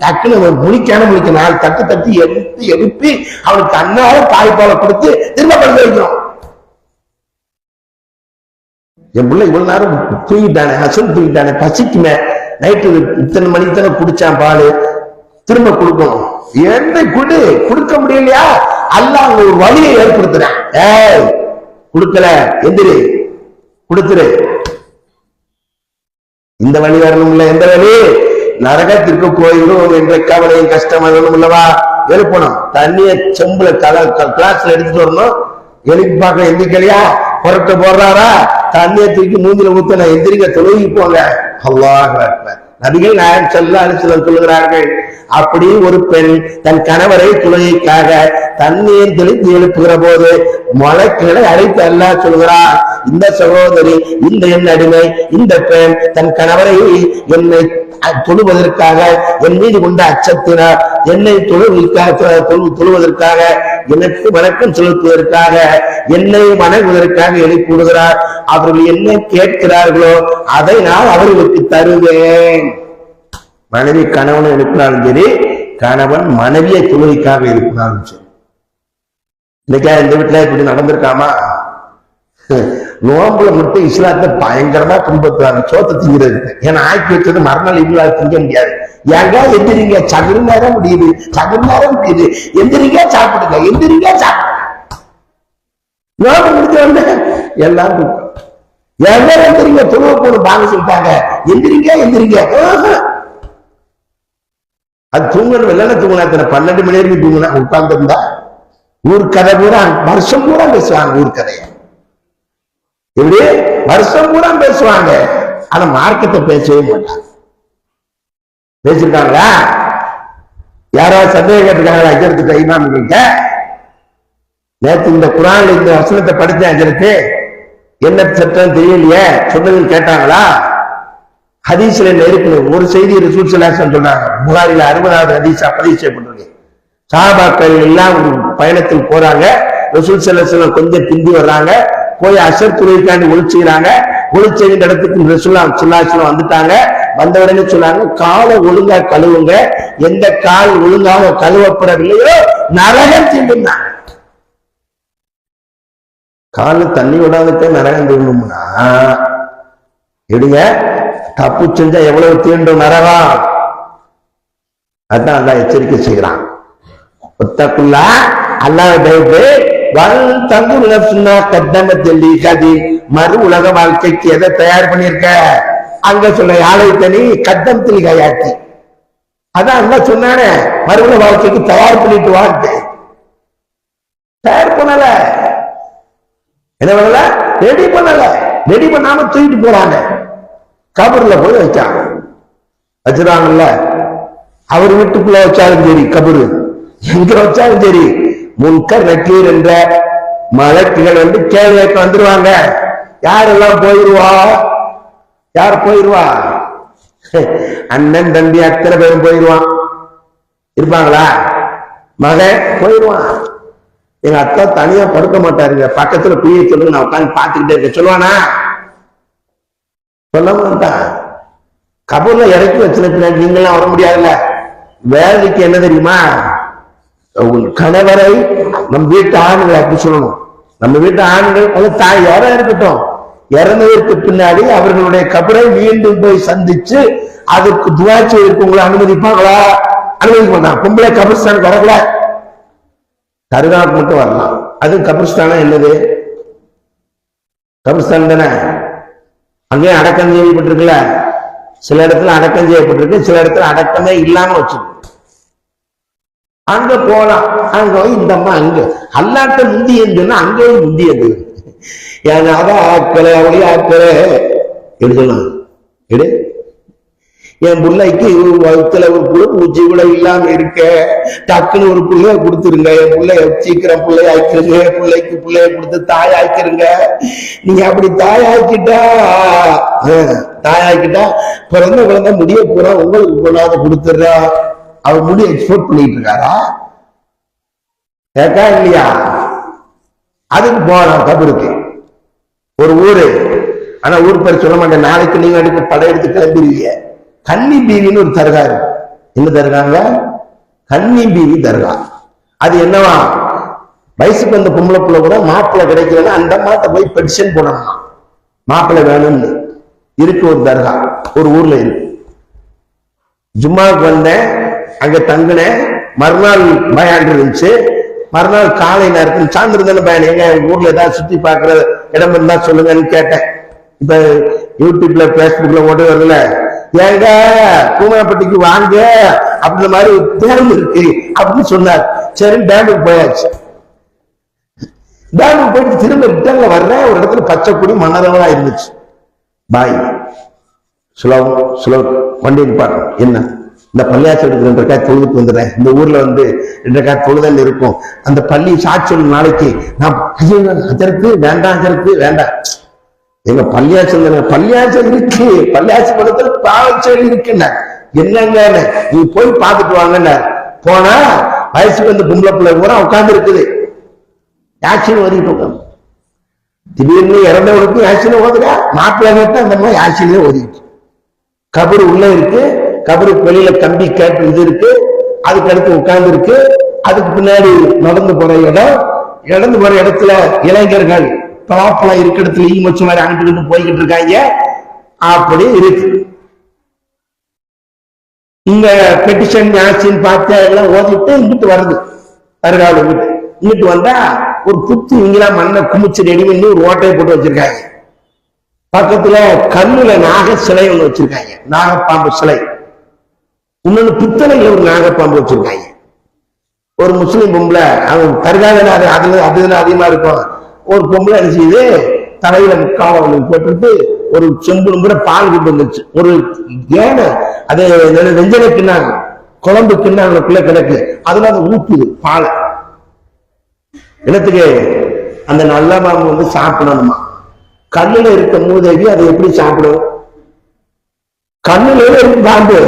டக்குன்னு முழிக்க 4 தட்டு தட்டி எழுப்பி அவனுக்கு தன்னால தாய்ப்பாலை கொடுத்து திரும்ப படுக்க வைக்கிறோம். என் பிள்ளை இவ்வளவு நேரம் தூங்கிட்டானே, அசல் தூங்கிட்டானே, பசிக்குமே, நைட்டு இத்தனை மணிக்கு தானே குடிச்சான் பால், திரும்ப கொடுக்கணும். என்ன கொடுக்க முடியலையா? அல்லாஹ் அங்க ஒரு வழியை ஏற்படுத்துறேன். கொடுக்கல, எந்திரி, கொடுத்துரு. இந்த வழி வரணும்ல. எந்த வழி? நரகத்திற்கு போயிடும் என்ற கவலையும் கஷ்டம் வரணும் இல்லவா? எழுப்பணும். தண்ணிய செம்புல கிளாஸ்ல எடுத்துட்டு வரணும். எழுப்பி பார்க்க எந்திரிக்கலையா? புறக்க போடுறாரா? தண்ணியை தூக்கி மூஞ்சில ஊத்தன, எந்திரிக்க, தொழுகி போங்க. அல்லாஹ் அக்பர். நபிகள் நாயகம் ஸல்லல்லாஹு அலைஹி வஸல்லம் சொல்லுகிறார்கள், அப்படி ஒரு பெண் தன் கணவரை தொழுகைக்காக தண்ணீர் தெளித்து எழுப்புகிற போது மலக்குகளை அழைத்து அல்லாஹ் சொல்கிறார், இந்த சகோதரி, இந்த என் அடிமை, இந்த பெண் தன் கணவரை என்னை தொழுவதற்காக, என் மீது கொண்ட அச்சத்தினார் என்னை தொழுவதற்காக, எனக்கு வணக்கம் செலுத்துவதற்காக, என்னை வணங்குவதற்காக எழுப்பிவிடுகிறார். அவர்கள் என்ன கேட்கிறார்களோ அதை நான் அவர்களுக்கு தருவேன். மனைவி கணவனை எழுப்பினாலும் சரி, கணவன் மனைவியை தொழுகைக்காக எழுப்பினாலும் சரி. இன்னைக்கா இந்த வீட்டுல இப்படி நடந்திருக்காமா? நோம்புல மட்டும் இஸ்லாத்தை பயங்கரமா துன்பத்துவாங்க, சோத்த திங்கிறது. ஏன்னா ஆக்கி வச்சது மறுநாள் இவ்வளவு திங்க முடியாது. ஏங்க எந்திரிங்க, சகுரு நேரம் முடியுது, சகுரு நேரம் முடியுது, எந்திரிங்க சாப்பிடுங்க, எந்திரிங்க சாப்பிடுங்க. நோம்பு முடிஞ்ச உடனே எல்லாரும் ஏங்க எந்திரிங்க, தொழுவ போகணும் பாங்க சொல்லிட்டாங்க, எந்திரிங்க எந்திரிங்க. அது தூங்கணும், இல்லைன்னா தூங்கினா 12 மணி வரைக்கும் தூங்கினா உட்கார்ந்து இருந்தா ஊர் கதை பூரா வருஷம் பூரா பேசுவாங்க. ஊர் கதையை எப்படி வருஷம் பூரா பேசுவாங்க. ஆனா மார்க்கத்தை பேசவே மாட்டாங்க. பேசிருக்காங்களா? யாராவது சந்தேகம் கேட்டிருக்காங்களா? அஜரத்துக்கு இமாம்கிட்ட நேற்று இந்த குர்ஆன்ல இந்த வசனத்தை படித்தேன், அஜரத்து என்ன சட்டம் தெரியலையே சொன்னதுன்னு கேட்டாங்களா? ஹதீஸ்ல என்ன இருக்கு? ஒரு செய்தி ரசூல் ஸல்லல்லாஹு அலைஹி வஸல்லம் சொன்னாங்க. புகாரில 60வது ஹதீஸா பதிவு செய்யப்பட்டிருக்கு. சஹாபாக்கள் எல்லாம் பயணத்தில் போறாங்க. ரசூல் ஸல்லல்லாஹு அலைஹி வஸல்லம் கொஞ்சம் பிந்தி வர்றாங்க. போய் அசர் துறைக்காண்டி ஒளிச்சுக்கிறாங்க. ஒளிச்சுகின்ற இடத்துக்கு ரசூலுல்லாஹி ஸல்லல்லாஹு அலைஹி வஸல்லம் வந்துட்டாங்க. வந்த உடனே சொன்னாங்க, காலை ஒழுங்கா கழுவுங்க, எந்த கால் ஒழுங்காக கழுவப்படவில்லையோ நரகம் தீண்டுனாங்க. கால தண்ணி விடாதுக்கு நரகம் தீண்டணும்னா எடுங்க, தப்பு செஞ்சா எவ்வளவு தீண்டும் நரகம். அதான் அல்லாஹ் எச்சரிக்கை செய்கிறான். ஒத்தக்குள்ளா அல்லாஹ் பயந்து மறு உலக வாழ்க்கைக்கு எதை தயார் பண்ணிருக்க? அங்க சொல்ல யாழை தனி கத்தம் திலிகாயாத்தி. அதான் அல்லாஹ் சொன்னானே, மறு உலக வாழ்க்கைக்கு தயார் பண்ணிட்டு வாழ்க்கை தயார் பண்ணல. என்ன பண்ணல? ரெடி பண்ணல. ரெடி பண்ணாம தூக்கிட்டு போறாங்க. கபர்ல போய் வச்சாங்க. வச்சிருவாங்கல்ல, அவர் வீட்டுக்குள்ள வச்சாலும் சரி, கபரு எங்க வச்சாலும் சரி, முன்கர் நக்கீர் என்ற மலக்குகள் வந்து கேள்வி கேட்க வந்துருவாங்க. யாரெல்லாம் போயிருவா? யார் போயிருவா? அண்ணன் தம்பி அத்தனை பேரும் போயிருவான். இருப்பாங்களா? மகன் போயிருவான். எங்க அத்தா தனியா படுக்க மாட்டாருங்க, பக்கத்துல குழியை சொல்லுங்க, நான் உட்காந்து பார்த்துக்கிட்டே இருக்க சொல்லுவானா? சொல்ல மாட்டான். கபூர்ல இறக்கி வச்சிருக்க நீங்களாம் வர முடியாதுல்ல. வேலைக்கு என்ன தெரியுமா? கணவரை நம் வீட்டு ஆண்கள் அப்படி சொல்லணும். நம்ம வீட்டு ஆண்கள் அது தாய் யாரா இருக்கட்டும், இறந்ததற்கு பின்னாடி அவர்களுடைய கபரை மீண்டும் போய் சந்திச்சு அதுக்கு துவா செய்வதற்கு உங்களை அனுமதிப்பாங்களா? அனுமதிக்க மாட்டான். பொம்பளை கபர்ஸ்தானுக்கு வரக்கூடாது, தருகாவுக்கு மட்டும் வரலாம். அது கபர்ஸ்தானா என்னது? கபர்ஸ்தான் தானே. அங்கேயும் அடக்கம் செய்யப்பட்டிருக்குல்ல. சில இடத்துல அடக்கம் செய்யப்பட்டிருக்கு, சில இடத்துல அடக்கமே இல்லாம வச்சிருக்கு. அங்க போலாம். அங்க இந்த அம்மா அங்க அல்லாட்ட முந்தி சொன்னா அங்கேயும் முந்தியது. அதான் ஆக்கலை அவளையும் ஆக்கலை எடுக்கலாம். எடு, என் பிள்ளைக்கு வகுத்துல ஒரு புழு பூச்சி கூட இல்லாம இருக்க, டக்குன்னு ஒரு பிள்ளைய கொடுத்துருங்க, என் பிள்ளைய சீக்கிரம் பிள்ளைய ஆக்கிருங்க, பிள்ளைக்கு பிள்ளைய கொடுத்து தாய் ஆக்கிருங்க. நீங்க அப்படி தாயாக்கிட்டா பிறந்த குழந்தை முடிய போறா உங்களுக்கு கொண்டாந்து கொடுத்துடுறா. அவர் முடி எக்ஸ்போர்ட் பண்ணிட்டு இருக்காரா? கேட்கா இல்லையா? அதுக்கு போகலாம். கபருக்கு ஒரு ஊரு ஆனா ஊர் பேர் சொல்ல மாட்டேன். நாளைக்கு நீங்க அடுத்து படையெடுத்து கிளம்பிடுவீங்க. கன்னி பீவின்னு ஒரு தர்கா இருக்கு. என்ன தர்காங்க? கன்னி பீவி தர்கா. அது என்னவா, வயசுக்கு வந்த பொம்பளை புள்ள கூட மாப்பிள்ளை கிடைக்கலன்னா அந்த மாட்ட போய் பெட்டிஷன் போடணும், மாப்பிள்ளை வேணும்னு. இருக்கு ஒரு தர்கா, ஒரு ஊர்ல இருக்கு. ஜும்மாவுக்கு வந்தேன், அங்க தங்கினேன். மறுநாள் பயான் இருந்துச்சு. மறுநாள் காலை நேரத்தில் சாயந்தரம் பயன், எங்க ஊர்ல ஏதாவது சுத்தி பார்க்கிற இடம் இருந்தா சொல்லுங்கன்னு கேட்டேன். இப்ப யூடியூப்ல பேஸ்புக்ல ஓட்டு வருதுல, ஏங்க கூமாப்பட்டிக்கு வாங்க அப்படின்ற மாதிரி பேருந்து இருக்கு அப்படின்னு சொன்னார். சரி டேமுக்கு போயாச்சு. டேமுக்கு போயிட்டு திரும்ப ரிட்டர்ன்ல வர்றேன். ஒரு இடத்துல பச்சை கொடி மன்னரவா இருந்துச்சு. பாய் ஸ்லோ ஸ்லோ வண்டி நிப்பாட்டும். என்ன இந்த பள்ளியாச்சல் 2 ரக்காத் தொழுதுக்கு வந்துடுறேன். இந்த ஊர்ல 2 ரக்காத் தொழுதல் இருக்கும். அந்த பள்ளி சாட்சி நாளைக்கு நான் அதற்கு வேண்டாம், அதற்கு வேண்டாம். எங்க பள்ளியாச்சல் இருக்கு, பள்ளியாச்சல் படத்துல பாவச்சல் இருக்குன்னு என்னங்க நீ போய் பார்த்துட்டு வாங்கன்னு போனா வயசுக்கு வந்து பொம்பளை பிள்ளை பூரா உட்கார்ந்து இருக்குது. யாச்சின்னு ஓதிட்டு உட்காந்து திடீர்னு இறந்தவனுக்கு யாச்சின்னு ஓதுறா, மாப்பிள்ளை கேட்டா அந்த மாதிரி யாச்சிலே ஓதிட்டு. கபரு உள்ள இருக்கு, கபருக்கு வெளியில கம்பி கேட்டு இது இருக்கு, அதுக்கு அடுத்து உட்கார்ந்து இருக்கு. அதுக்கு பின்னாடி நடந்து போற இடம், நடந்து போற இடத்துல இளைஞர்கள் பலாப்பழம் இருக்க இடத்துல ஈ மச்சு மாதிரி அங்கிட்டு போய்கிட்டு இருக்காங்க. அப்படி இருக்கு. இங்க பெட்டிஷன் யாச்சின்னு பார்த்து எல்லாம் ஓதிட்டு இங்கிட்டு வருது. அருகாவில் இங்கிட்டு வந்தா ஒரு புத்து இங்களா மண்ணை குமிச்சு ரெடி பண்ணி ஒரு ஓட்டையை போட்டு வச்சிருக்காங்க. பக்கத்துல கண்ணுல நாக சிலை ஒண்ணு வச்சிருக்காங்க, நாகப்பாம்பு சிலை. இன்னொன்னு பித்தளையில ஒரு நாகப்பாம்பு வச்சிருக்காங்க. ஒரு முஸ்லீம் பொம்பளை, அவன் தர்காவில் அதுல அதிகமா இருக்கும். ஒரு பொம்பளை என்ன செய்யுது, தலையில முக்கால போட்டுட்டு ஒரு செம்பு கூட பால் கொண்டு வந்துச்சு. ஒரு ஏனை அது வெஞ்சனை கிண்ணாங்க, குழம்பு கிண்ணாங்களுக்குள்ள கிடக்கு. அதுல அதை ஊத்துது பாலை. இடத்துக்கு அந்த நல்ல பாம்பு வந்து சாப்பிடணுமா. கண்ணுல இருக்க மூதேவி அதை எப்படி சாப்பிடும்? கண்ணுல இருக்கு பாம்பு,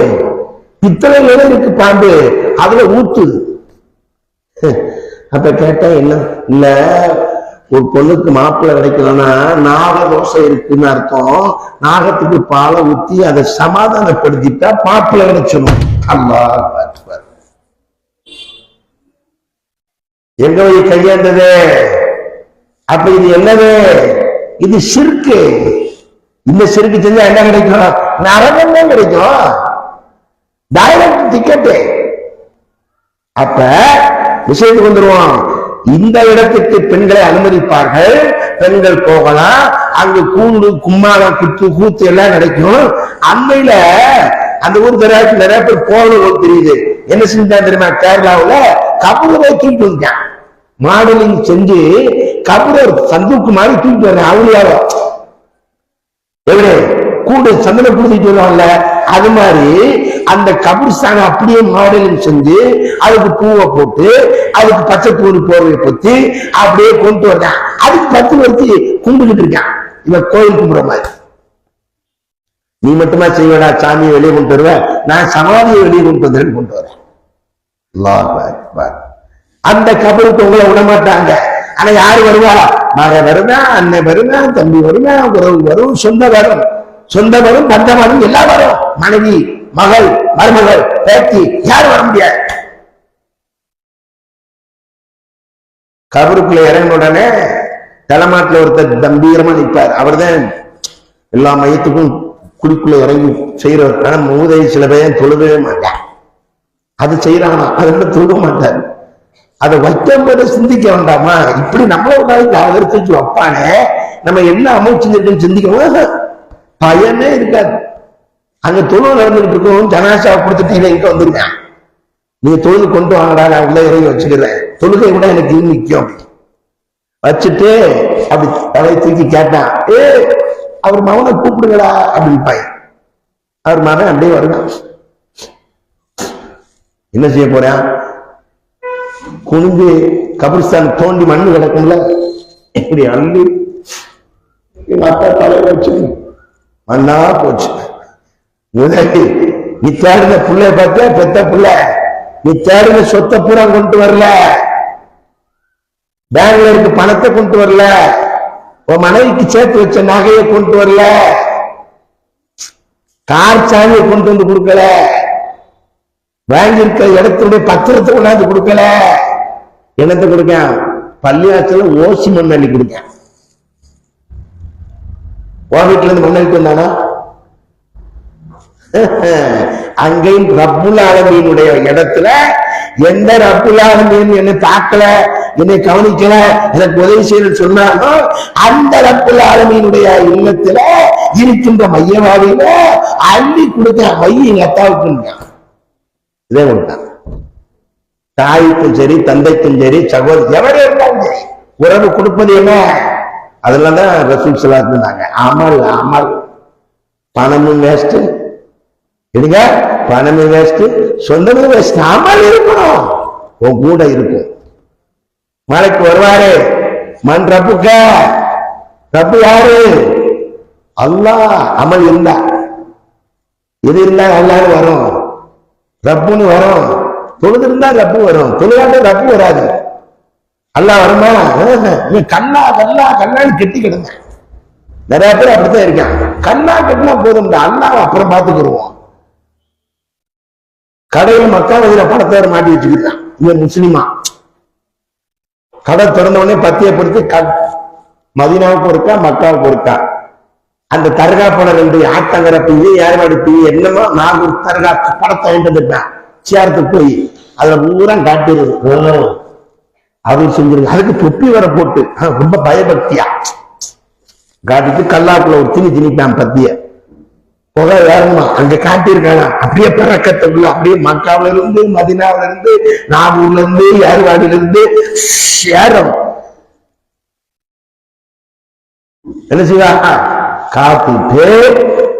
பித்தளையில இருக்கு பாம்பு, அதுல ஊத்துது. அப்ப கேட்டா என்ன இல்ல, ஒரு பொண்ணுக்கு மாப்பிள்ளை கிடைக்கலன்னா நாக தோசை இருக்குன்னு அர்த்தம். நாகத்துக்கு பாலை ஊத்தி அதை சமாதானப்படுத்திட்டா மாப்பிள்ளை கிடைச்சிடும். அல்லாஹ் அக்பர். எங்க போய் கையாண்டது? அப்ப இது என்னது? இது ஷிர்க்கு. இந்த ஷிர்க்கு செஞ்சா என்ன கிடைக்கும்? நரகம் தான் கிடைக்கும், டைரக்ட் டிக்கெட்டு. அப்ப விஷயத்துக்கு வந்துருவோம். இந்த இடத்துக்கு பெண்களை அனுமதிப்பார்கள், பெண்கள் போகலாம். அங்கு கூண்டு கும்மாளம் குத்து கூத்து எல்லாம் கிடைக்கும். அண்மையில அந்த ஊர் நிறைய பேர் போகணும் தெரியுது. என்ன செஞ்சா தெரியுமா? கேரளாவுல கபரை தூக்கிட்டு வந்தான், மாடலிங் செஞ்சு கபரை சந்துக்கு மாதிரி தூக்கிட்டு வரேன். அவளியாவோ எவ்வளவு கூண்டு சந்தன குடுத்திட்டு வருவாங்கல்ல, அது மாதிரி அந்த கபர்ஸ்தான அப்படியே மாடலிங் செஞ்சு அதுக்கு பூவை போட்டு அதுக்கு பச்சை தூணி போர்வை பொத்தி அப்படியே கொண்டு வர்றான். அதுக்கு 10 வருத்தி கும்பிட்டு இருக்கான். இவன் கோயில் கும்பிடுற மாதிரி. நீ மட்டுமா செய்வடா, சாமியை வெளியே கொண்டு வருவேன், நான் சமாதியை வெளியே கொண்டு வந்துறேன்னு கொண்டு வரேன். அந்த கபருக்கு உங்களை விட மாட்டாங்க. ஆனா யாரு வருவா? மகன் வருதா, அண்ணன் வருதா, தம்பி வருதா, உறவு வரும், சொந்த வரும், சொந்த வரும், பந்த வரும், எல்லாம் வரும். மனைவி, மகள், மருமகள், பேத்தி, யாரும் வர முடியாது. கபருக்குள்ள இறங்கின உடனே தலைமாட்டில் ஒருத்தர் கம்பீரமா நிற்பார். அவர் தான் எல்லா மையத்துக்கும் குடிக்குள்ள இறங்கி செய்யறவர். ஆனா மூதை சில பேர் தொழுகவே மாட்டார். அது செய்யறானா, அது தொழுக மாட்டார். அதை வைக்கும்போது சிந்திக்க வேண்டாமா? இப்படி நம்மள ஒரு நாளைக்கு அவர்த்து வைப்பானே, நம்ம என்ன அமைச்சிருக்குன்னு சிந்திக்க பயனே இருக்காது. அங்க தொழுவு நடந்துகிட்டு இருக்கும், ஜனாசாவை கொடுத்துட்டு இங்க வந்துருக்கேன், நீங்க தொழுது கொண்டு வாங்கடா, நான் உள்ள இறங்கி வச்சுக்கிறேன், தொழுகை கூட எனக்கு நிற்கும். வச்சுட்டு அப்படி தலை தூக்கி கேட்டான், அவர் மகனை கூப்பிடுங்களா அப்படின்னு பாய். அவர் மகன் அப்படியே வருவான். என்ன செய்ய போறான்? குனிஞ்சு கபிரிஸ்தான் தோண்டி மண்ணு கிடக்கும்ல, இப்படி அள்ளி எங்க அப்பா தலையில வச்சு மண்ணா போச்சு. முதலி நீ தேடின புள்ளைய பார்த்த பெத்த புள்ள, நீ தேடின சொத்தை பூரா கொண்டு வரல, பேங்க்ல இருக்கு பணத்தை கொண்டு வரல, உன் மனைவிக்கு சேர்த்து வச்ச நகையை கொண்டு வரல, கார் சாவியை கொண்டு வந்து கொடுக்கல, வாங்கியிருக்க இடத்துடைய பத்திரத்தை கொண்டாந்து கொடுக்கல. என்னத்தை கொடுக்க? பள்ளியாச்சல ஓசி மண்ணள்ளி கொடுக்க. உன் வீட்டுல இருந்து மண்ணளிட்டு வந்தானா? அங்கேயும் ரப்புல் ஆலமீனுடைய இடத்துல எந்த ரப்புல் ஆலமீன் என்னை தாக்கல, என்னை கவனிக்கல, எனக்கு உதவி செய்ய சொன்னாலும் அந்த ரப்புல் ஆலமீனுடைய இல்லத்துல இருக்கின்ற மையவாடியில அள்ளி கொடுக்க மைய எங்க அத்தாவுக்கு இதே கொடுத்தான். தாய்க்கும் சரி, தந்தைக்கும் சரி, சகோதரி எவரே இருந்தாலும் சரி, உறவு கொடுப்பது என்ன? அதுலதான் ரசூல் ஸல்லல்லாஹு அலைஹி இருந்தாங்க. அமல் அமல், பணமும் வேஸ்ட், எடுங்க பணமும் வேஸ்ட், சொந்தமும் வேஸ்ட், அமல் இருக்கணும், உன் கூட இருக்கும். மலைக்கு வருவாரு, மண் ரப்புக்க, ரப்பு யாரு? அல்லாஹ். அமல் இருந்தா இது இருந்தா எல்லாரும் வரும், ரப்புன்னு வரும். தொழுது இருந்தா ரப்பு வரும், தொழுதாட்ட ரப்பு வராது. அல்லாஹ் வருமா? கண்ணா கல்லா கண்ணான்னு கெட்டி கிடந்த நிறைய பேர் அப்படித்தான் இருக்கான். கண்ணா கட்டினா போதும், அல்லாஹ் அப்புறம் பார்த்துக்கிடுவோம். கடையில் மக்காவதியில பணத்தை மாட்டி வச்சுக்கிட்டான். இவன் முஸ்லிமா கடை திறந்த உடனே பத்தியப்படுத்தி மதீனாவுக்கு இருக்கா மக்காவுக்கு இருக்கா, அந்த தர்கா பணம் 2 ஆட்டங்கர பீவி ஏற்பாடு பீவி என்னமோ 4 தர்கா படத்தை வேண்டியிருக்கான். சேர்த்து போய் அதுல பூரா காட்டிடுது, அவர் செஞ்சிருக்கு. அதுக்கு தொப்பி வர போட்டு ரொம்ப பயபக்தியா காட்டிட்டு கல்லாக்குள்ள ஒரு திணிட்டான் பத்திய. புகை வேறமா அங்க காட்டியிருக்காங்க. அப்படியே பறக்கத்துக்குள்ள அப்படியே மக்காவில இருந்து, மதீனாவில இருந்து, நாகூர்ல இருந்து, ஏற்பாடுல இருந்து சேரம் என்ன செய்வா? காத்திட்டு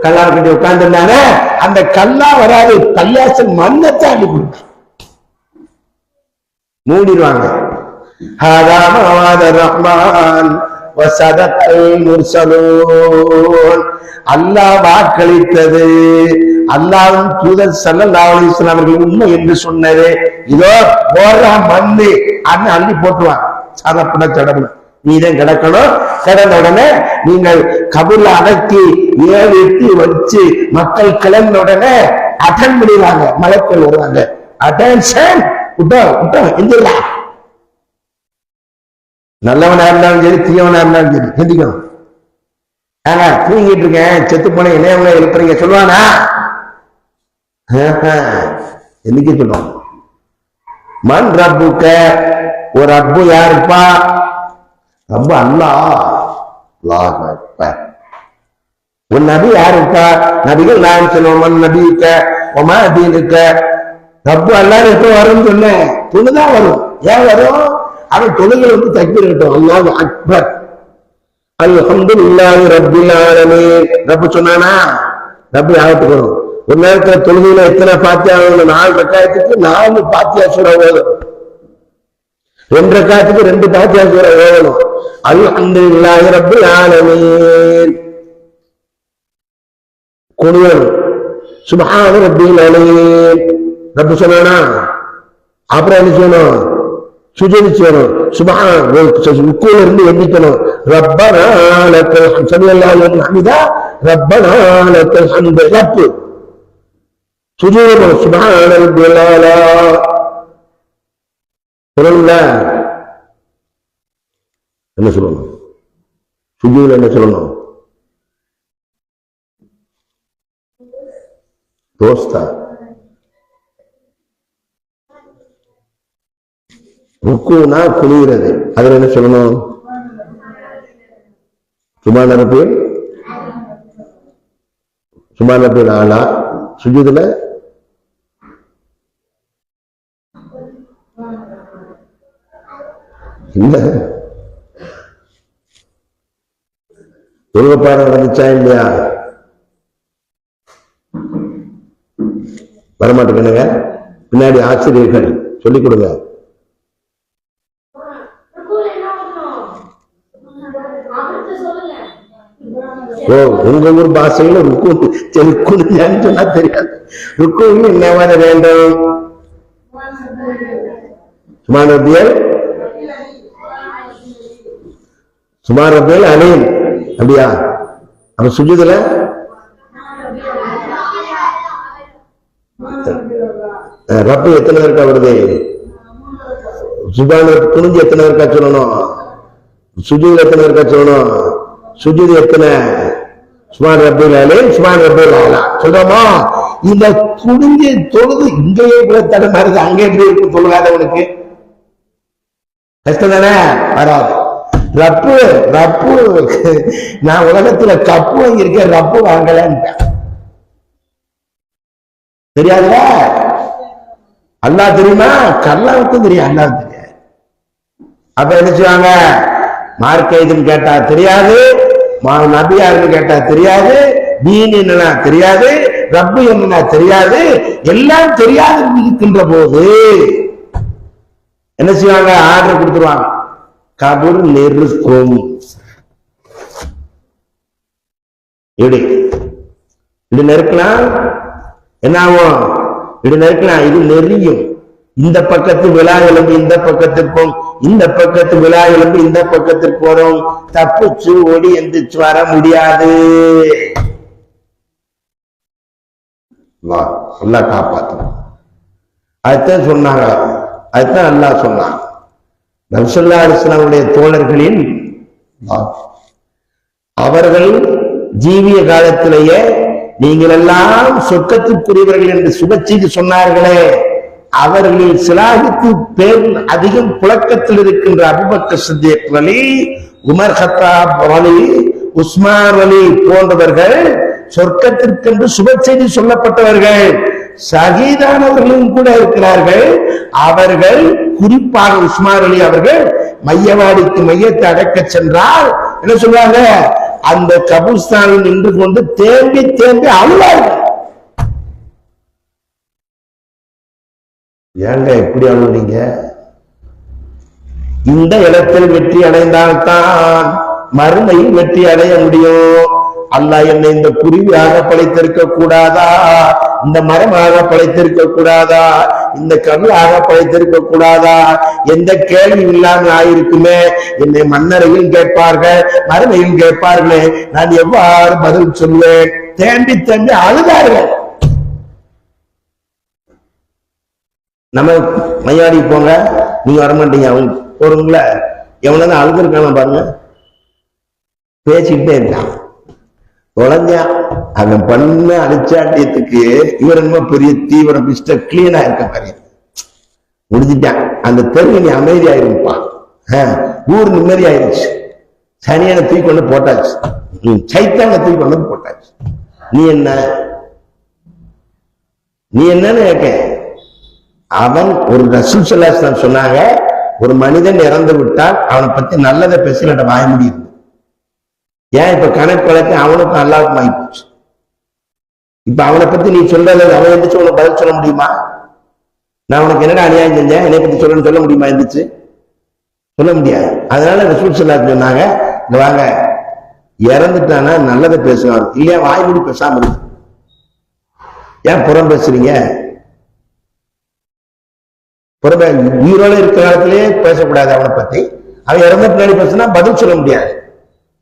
கல்லா கட்டி உட்கார்ந்து இருந்தானே, அந்த கல்லா வராது, பள்ளியாசல் மண்ணத்தை அள்ளி கொடுத்து மூடிடுவாங்க. அல்லாஹ் வாக்களித்தது, அல்லாஹ்வின் தூதர் ஸல்லல்லாஹு அலைஹி வஸல்லம் அவர்கள் உண்மை என்று சொன்னது. இதோ போடுற மண்ணு அண்ணன் அள்ளி போட்டுவாங்க. சடப்பட சடப்பட நீதான் கிடக்கணும். கிடந்த உடனே நீங்கள் கபூர்ல அடக்கி 7 8 வச்சு மக்கள் கிளம்பின உடனே அட்டன் பண்ணிடுவாங்க. மலக்கள் வருவாங்க. அட்டென்ஷன், விட்டோ விட்டோ எந்திரல. நல்லவனா இருந்தாலும் சரி, தீயவனா இருந்தாலும் சரி எந்திக்கணும். ஆனா தூங்கிட்டு இருக்கேன், செத்து போன இணையவங்க எழுப்புறீங்க சொல்லுவானா? எந்திக்க சொல்லுவாங்க. மண் ரப்புக்க, ஒரு ரப்பு யாருப்பா? ரப்பு அல்லாஹ். ஒரு நபி யாருப்பா? நபிகள் நான் சொல்லுவோம், மண் நபிக்க ஒமா தீனுக்க. ரப்பு அல்லாஹ் எப்ப வரும்னு சொன்னேன், தொழுதான் வரும். ஏன் வரும்? அவன் தொழுகள் வந்து தக்பீர் கட்டும். அல்லாஹு அக்பர், அல்ஹம்துலில்லாஹி ரப்பில் ஆலமீன். ரப்பு சொன்னானா? ரப்பு யாருக்கு வரும்? ஒரு நேரத்துல தொழுகையில எத்தனை பாத்தியா? 4 ரக்காயத்துக்கு 4 பாத்தியா சூரா ஓதணும். 2 ரக்காயத்துக்கு 2 பாத்தியா சூரா ஓதணும். அல்ஹம்துலில்லாஹி ரப்பில் ஆலமீன் குனியணும். சுப்ஹான ரப்பில் அலீம். ரப்பு சொன்னானா? அப்புறம் என்ன செய்யணும்? சுஜூது செய்யணும். சுப்ஹான் ருக்குல இருந்து எண்ணிக்கணும். ரப்பனா லக்கல் ஹம்து, ஸல்லல்லாஹு அலைஹி ஹமிதா, ரப்பனா லக்கல் ஹம்து. ரப்பு சுஜூது, சுப்ஹான ரப்பில் ஆலா. சொல்லல என்ன சொல்லணும்? சுஜூதுல என்ன சொல்லணும்? தோஸ்தா. ருக்குனா குளிகிறது, அதுல என்ன சொல்லணும்? சுப்ஹான ரப்பில் ஆலா. சுஜூதுல இல்ல. தொழுகப்பாடம் நடந்துச்சா இல்லையா? வரமாட்டேங்க. பின்னாடி ஆசிரியர்கள் சொல்லிக் கொடுங்க. ஓ, உங்க ஊர் பாஷையில ருக்கு சொன்னா தெரியாது. ருக்கு என்ன வேண்டும்? சுப்ஹான ரப்பியல் சுமார் ரப்பில் அலீம். அப்படியா? அப்ப சுஜூதுல ரப்பு எத்தனை இருக்கா வருது? சுபான குனிஞ்சு எத்தனை இருக்கா சொல்லணும்? சுஜூதுல எத்தனை இருக்கா சொல்லணும்? சுஜூது எத்தனை? சுமான் ரப்பில் அலீம், சுமான் ரப்பில் ஆலா சொல்றோமா? இந்த குனிஞ்சு தொழுது இங்கேயே கூட தடமாறுது, அங்கே எப்படி இருக்கு தொழுகாதவனுக்கு? கஷ்டம் தானே? வராது. ரப்பு ரப்பு நான் உலகத்துல கப்பு வாங்கியிருக்கேன், ரப்பு வாங்கலன்னு தெரியாதுல? அல்லாஹ் தெரியுமா? அல்லாஹ்வுக்கும் தெரியும், அல்லாஹ் தெரியாது. அப்ப என்ன செய்வாங்க? மார்க்க இதுன்னு கேட்டா தெரியாது, நபியாருன்னு கேட்டா தெரியாது, தீன் என்னன்னா தெரியாது, ரப்பு என்னன்னா தெரியாது, எல்லாம் தெரியாது இருக்கின்ற போது என்ன செய்வாங்க? ஆர்டர் கொடுத்துருவாங்க, கபூர் நெருக்கும். இப்படி இப்படி நெருக்கலாம் என்ன ஆகும்? இப்படி நெருக்கலாம், இது நெறியும். இந்த பக்கத்து விழா எலும்பு இந்த பக்கத்திற்கும், இந்த பக்கத்து விழா எலும்பு இந்த பக்கத்திற்கு வரும். தப்பிச்சு ஓடி எந்திரிச்சு வர முடியாது. அல்லாஹ் காப்பாற்றும். அதுதான் சொன்னாங்க, அதுதான் அல்லாஹ் சொன்னாங்க. நபி ஸல்லல்லாஹு அலைஹி வஸல்லம் தோழர்களின் அவர்கள் ஜீவிய காலத்திலேயே நீங்கள் எல்லாம் சொர்க்கத்திற்குரியவர்கள் என்று சுப செய்தி சொன்னார்களே, அவர்களில் சிலாகித்து பேர் அதிகம் புழக்கத்தில் இருக்கின்ற அபூபக்கர் சித்திக் அலி, உமர் கத்தாப் அலி, உஸ்மான் அலி போன்றவர்கள் சொர்க்கத்திற்கென்று சுப செய்தி சொல்லப்பட்டவர்கள். ஷஹீதானவர்களும் கூட இருக்கிறார்கள். அவர்கள் குறிப்பாக உஸ்மான் அலி அவர்கள் மையவாடிக்கு மையத்தை அடக்க சென்றால் என்ன சொல்றாங்க? அந்த கபூர்ஸ்தானில் நின்று கொண்டு தேம்பி தேம்பி அழுவார்கள். ஏங்க எப்படி அழுவீங்க? இந்த இடத்தில் வெற்றி அடைந்தால்தான் மறுமையில் வெற்றி அடைய முடியும். அல்லாஹ் என்னை இந்த குருவியாக படைத்திருக்க கூடாதா? இந்த மரமாக படைத்திருக்க கூடாதா? இந்த கல்லாக படைத்திருக்க கூடாதா? எந்த கேள்வி இல்லாமல் ஆயிருக்குமே. என்னை மன்னரையும் கேட்பார்கள், மறுமையும் கேட்பார்களே, நான் எவ்வாறு பதில் சொல்வேன்? தேம்பி தேம்பி அழுதார்கள். நம்ம மையாடி போங்க, நீங்க வரமாட்டீங்க, அவங்க போறவங்கள எவனதான் அழுதுருக்கான பாருங்க, பேசிக்கிட்டே இருக்கான், தொலைஞ்சான். அவன் பண்ண அடிச்சாட்டியத்துக்கு இவர் என்ன பெரிய தீவிர மிஸ்டர் கிளீனா இருக்க பாரு, முடிஞ்சிட்டான். அந்த தெருவு நீ அமைதியாயிருப்பான், ஊர் நிம்மதி ஆயிருச்சு. சனியான தூக்கி கொண்டு போட்டாச்சு, சைத்தான தூக்கி கொண்டு போட்டாச்சு. நீ என்னன்னு கேட்க? அவன் ஒரு ரசூல் ஸல்லல்லாஹு அலைஹி வஸல்லம் சொன்னாங்க, ஒரு மனிதன் இறந்து விட்டால் அவனை பத்தி நல்லதை பேசல வாய முடியுது. ஏன் இப்ப கணக்கு வழக்கு அவனுக்கும் அல்லாவுக்கும் ஆகி போச்சு. இப்ப அவனை பத்தி நீ சொல்றது அவன் எந்திரிச்சு உனக்கு பதில் சொல்ல முடியுமா? நான் உனக்கு என்னடா அநியாயம் செஞ்சேன், என்னை பத்தி சொல்ல முடியுமா? எந்திரிச்சு சொல்ல முடியாது. அதனால ரசூல் ஸல்லல்லாஹு அலைஹி வஸல்லம் சொன்னாங்க, இங்க வாங்க, இறந்துட்டானா நல்லதை பேசுவாங்க, இல்லையா வாய் மூடி பேசாம இருக்கு. ஏன் புறம் பேசுறீங்க? புறமே உயிரோட இருக்கிற காலத்திலேயே பேசக்கூடாது அவனை பத்தி. அவன் இறந்த பின்னாடி பேசினா பதில் சொல்ல முடியாது.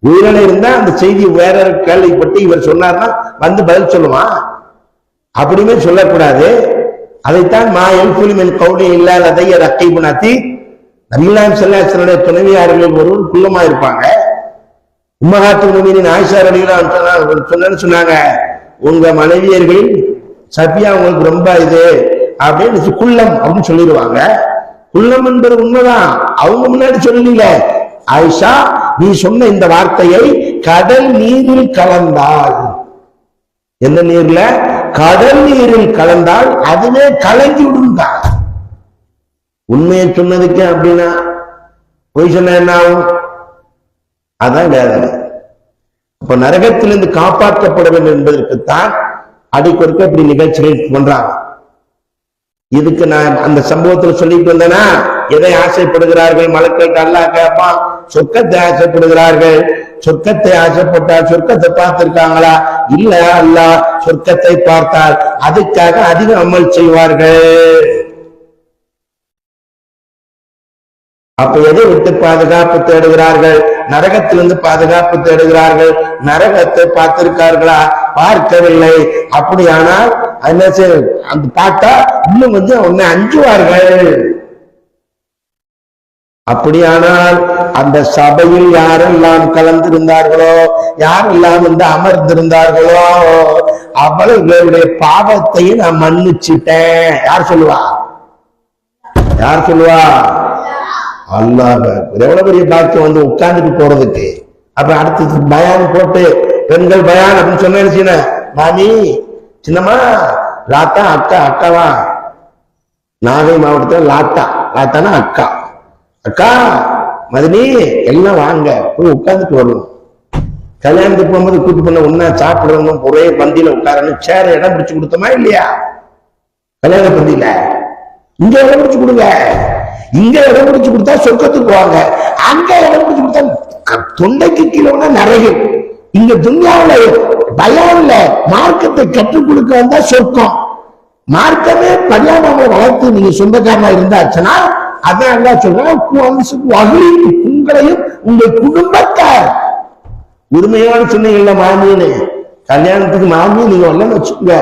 உயிரோட இருந்தா அந்த செய்தி வேற கேள்விப்பட்டு இவர் சொன்னார்னா வந்து பதில் சொல்லுவான். அப்படியுமே சொல்லக்கூடாது. அதைத்தான் மா எல்புலிமின் கவுனி இல்லாததைய ரக்கைபுன் அதீத், நபிகள் ஸல்லல்லாஹு அலைஹி வஸல்லம் துணைவியார்களில் ஒருவர் குள்ளமா இருப்பாங்க. உம்மஹாத்துல் முஃமினீன் ஆயிஷா ரலியல்லாஹு அன்ஹா சொன்னாங்க, உங்க மனைவியர்களில் சஃபியா உங்களுக்கு ரொம்ப இது அப்படின்னு குள்ளம் அப்படின்னு சொல்லிடுவாங்க. குள்ளம் என்பது உண்மைதான், அவங்க முன்னாடி சொல்லல. ஆயிஷா, நீ சொன்ன இந்த வார்த்தையை கடல் நீரில் கலந்தால், எந்த நீர்ல? கடல் நீரில் கலந்தால் அதுவே கலங்கி விடுங்க. உண்மையை சொன்னதுக்கு அப்படின்னா பொய் சொன்ன என்ன ஆகும்? அதான் வேதனை. அப்ப நரகத்திலிருந்து காப்பாற்றப்பட வேண்டும் என்பதற்குத்தான் அடிக்கொடுக்க இப்படி நிகழ்ச்சிகள் பண்றாங்க. இதுக்கு நான் அந்த சம்பவத்தில் சொல்லிட்டு வந்தேனா, எதை ஆசைப்படுகிறார்கள் மலக்கள்? அல்லாஹ் கேட்பான், சொர்க்கத்தை ஆசைப்படுகிறார்கள். சொர்க்கத்தை ஆசைப்பட்டால் சொர்க்கத்தை பார்த்திருக்காங்களா? இல்ல, அல்லாஹ் சொர்க்கத்தை பார்த்தால் அதுக்காக அதிக அமல் செய்வார்கள். அப்ப எதை விட்டு பாதுகாப்பு தேடுகிறார்கள்? நரகத்திலிருந்து பாதுகாப்பு தேடுகிறார்கள். நரகத்தை பார்த்திருக்கார்களா? பார்க்கவில்லை. அப்படியானால் என்ன செய்ய அந்த பார்த்தா இன்னும் கொஞ்சம் உன்னை அஞ்சுவார்கள். அப்படியானால் அந்த சபையில் யாரெல்லாம் கலந்திருந்தார்களோ, யாரெல்லாம் வந்து அமர்ந்திருந்தார்களோ, அவர்களுடைய பாவத்தையும் நான் மன்னிச்சுட்டேன். யார் சொல்லுவா? யார் சொல்லுவா? அல்லாஹ். எவ்வளவு பெரிய பாக்கியம் வந்து உட்கார்ந்துட்டு போறதுக்கு. அப்ப அடுத்து பயான் போட்டு பெண்கள் பயான் அப்படின்னு சொன்ன மாமி, சின்னம்மா, லாத்தா, அக்கா, அக்காவா? நாகை மாவட்டத்தில் லாத்தா, லாத்தானா அக்கா, அக்கா மதினி எல்லாம் வாங்க போய் உட்கார்ந்துட்டு வருவோம். கல்யாணத்துக்கு போகும்போது கூட்டு பண்ண ஒன்னா சாப்பிடணும், ஒரே பந்தியில உட்காரணும், சேர இடம் பிடிச்சு கொடுத்தோமா இல்லையா? கல்யாண பந்தியில இங்க இடம் பிடிச்சு கொடுங்க. இங்க இடம் பிடிச்சு கொடுத்தா சொர்க்கத்துக்கு போவாங்க. அங்க இடம் பிடிச்சு கொடுத்தா தொண்டைக்கு கீழே நிறைய. இங்க துன்யாவுல பயான்ல மார்க்கத்தை கற்றுக் கொடுக்க வந்தா சொர்க்கம். மார்க்கமே பரியாம வளர்த்து நீங்க சொந்தக்காரனா இருந்தாச்சுன்னா அதான் அல்லா சொல்றான், உங்களையும் உங்கள் குடும்பத்தார். உரிமையான சொன்னீங்கல்ல மாமின்னு, கல்யாணத்துக்கு மாமி நீங்க வரலன்னு வச்சுக்கோங்க.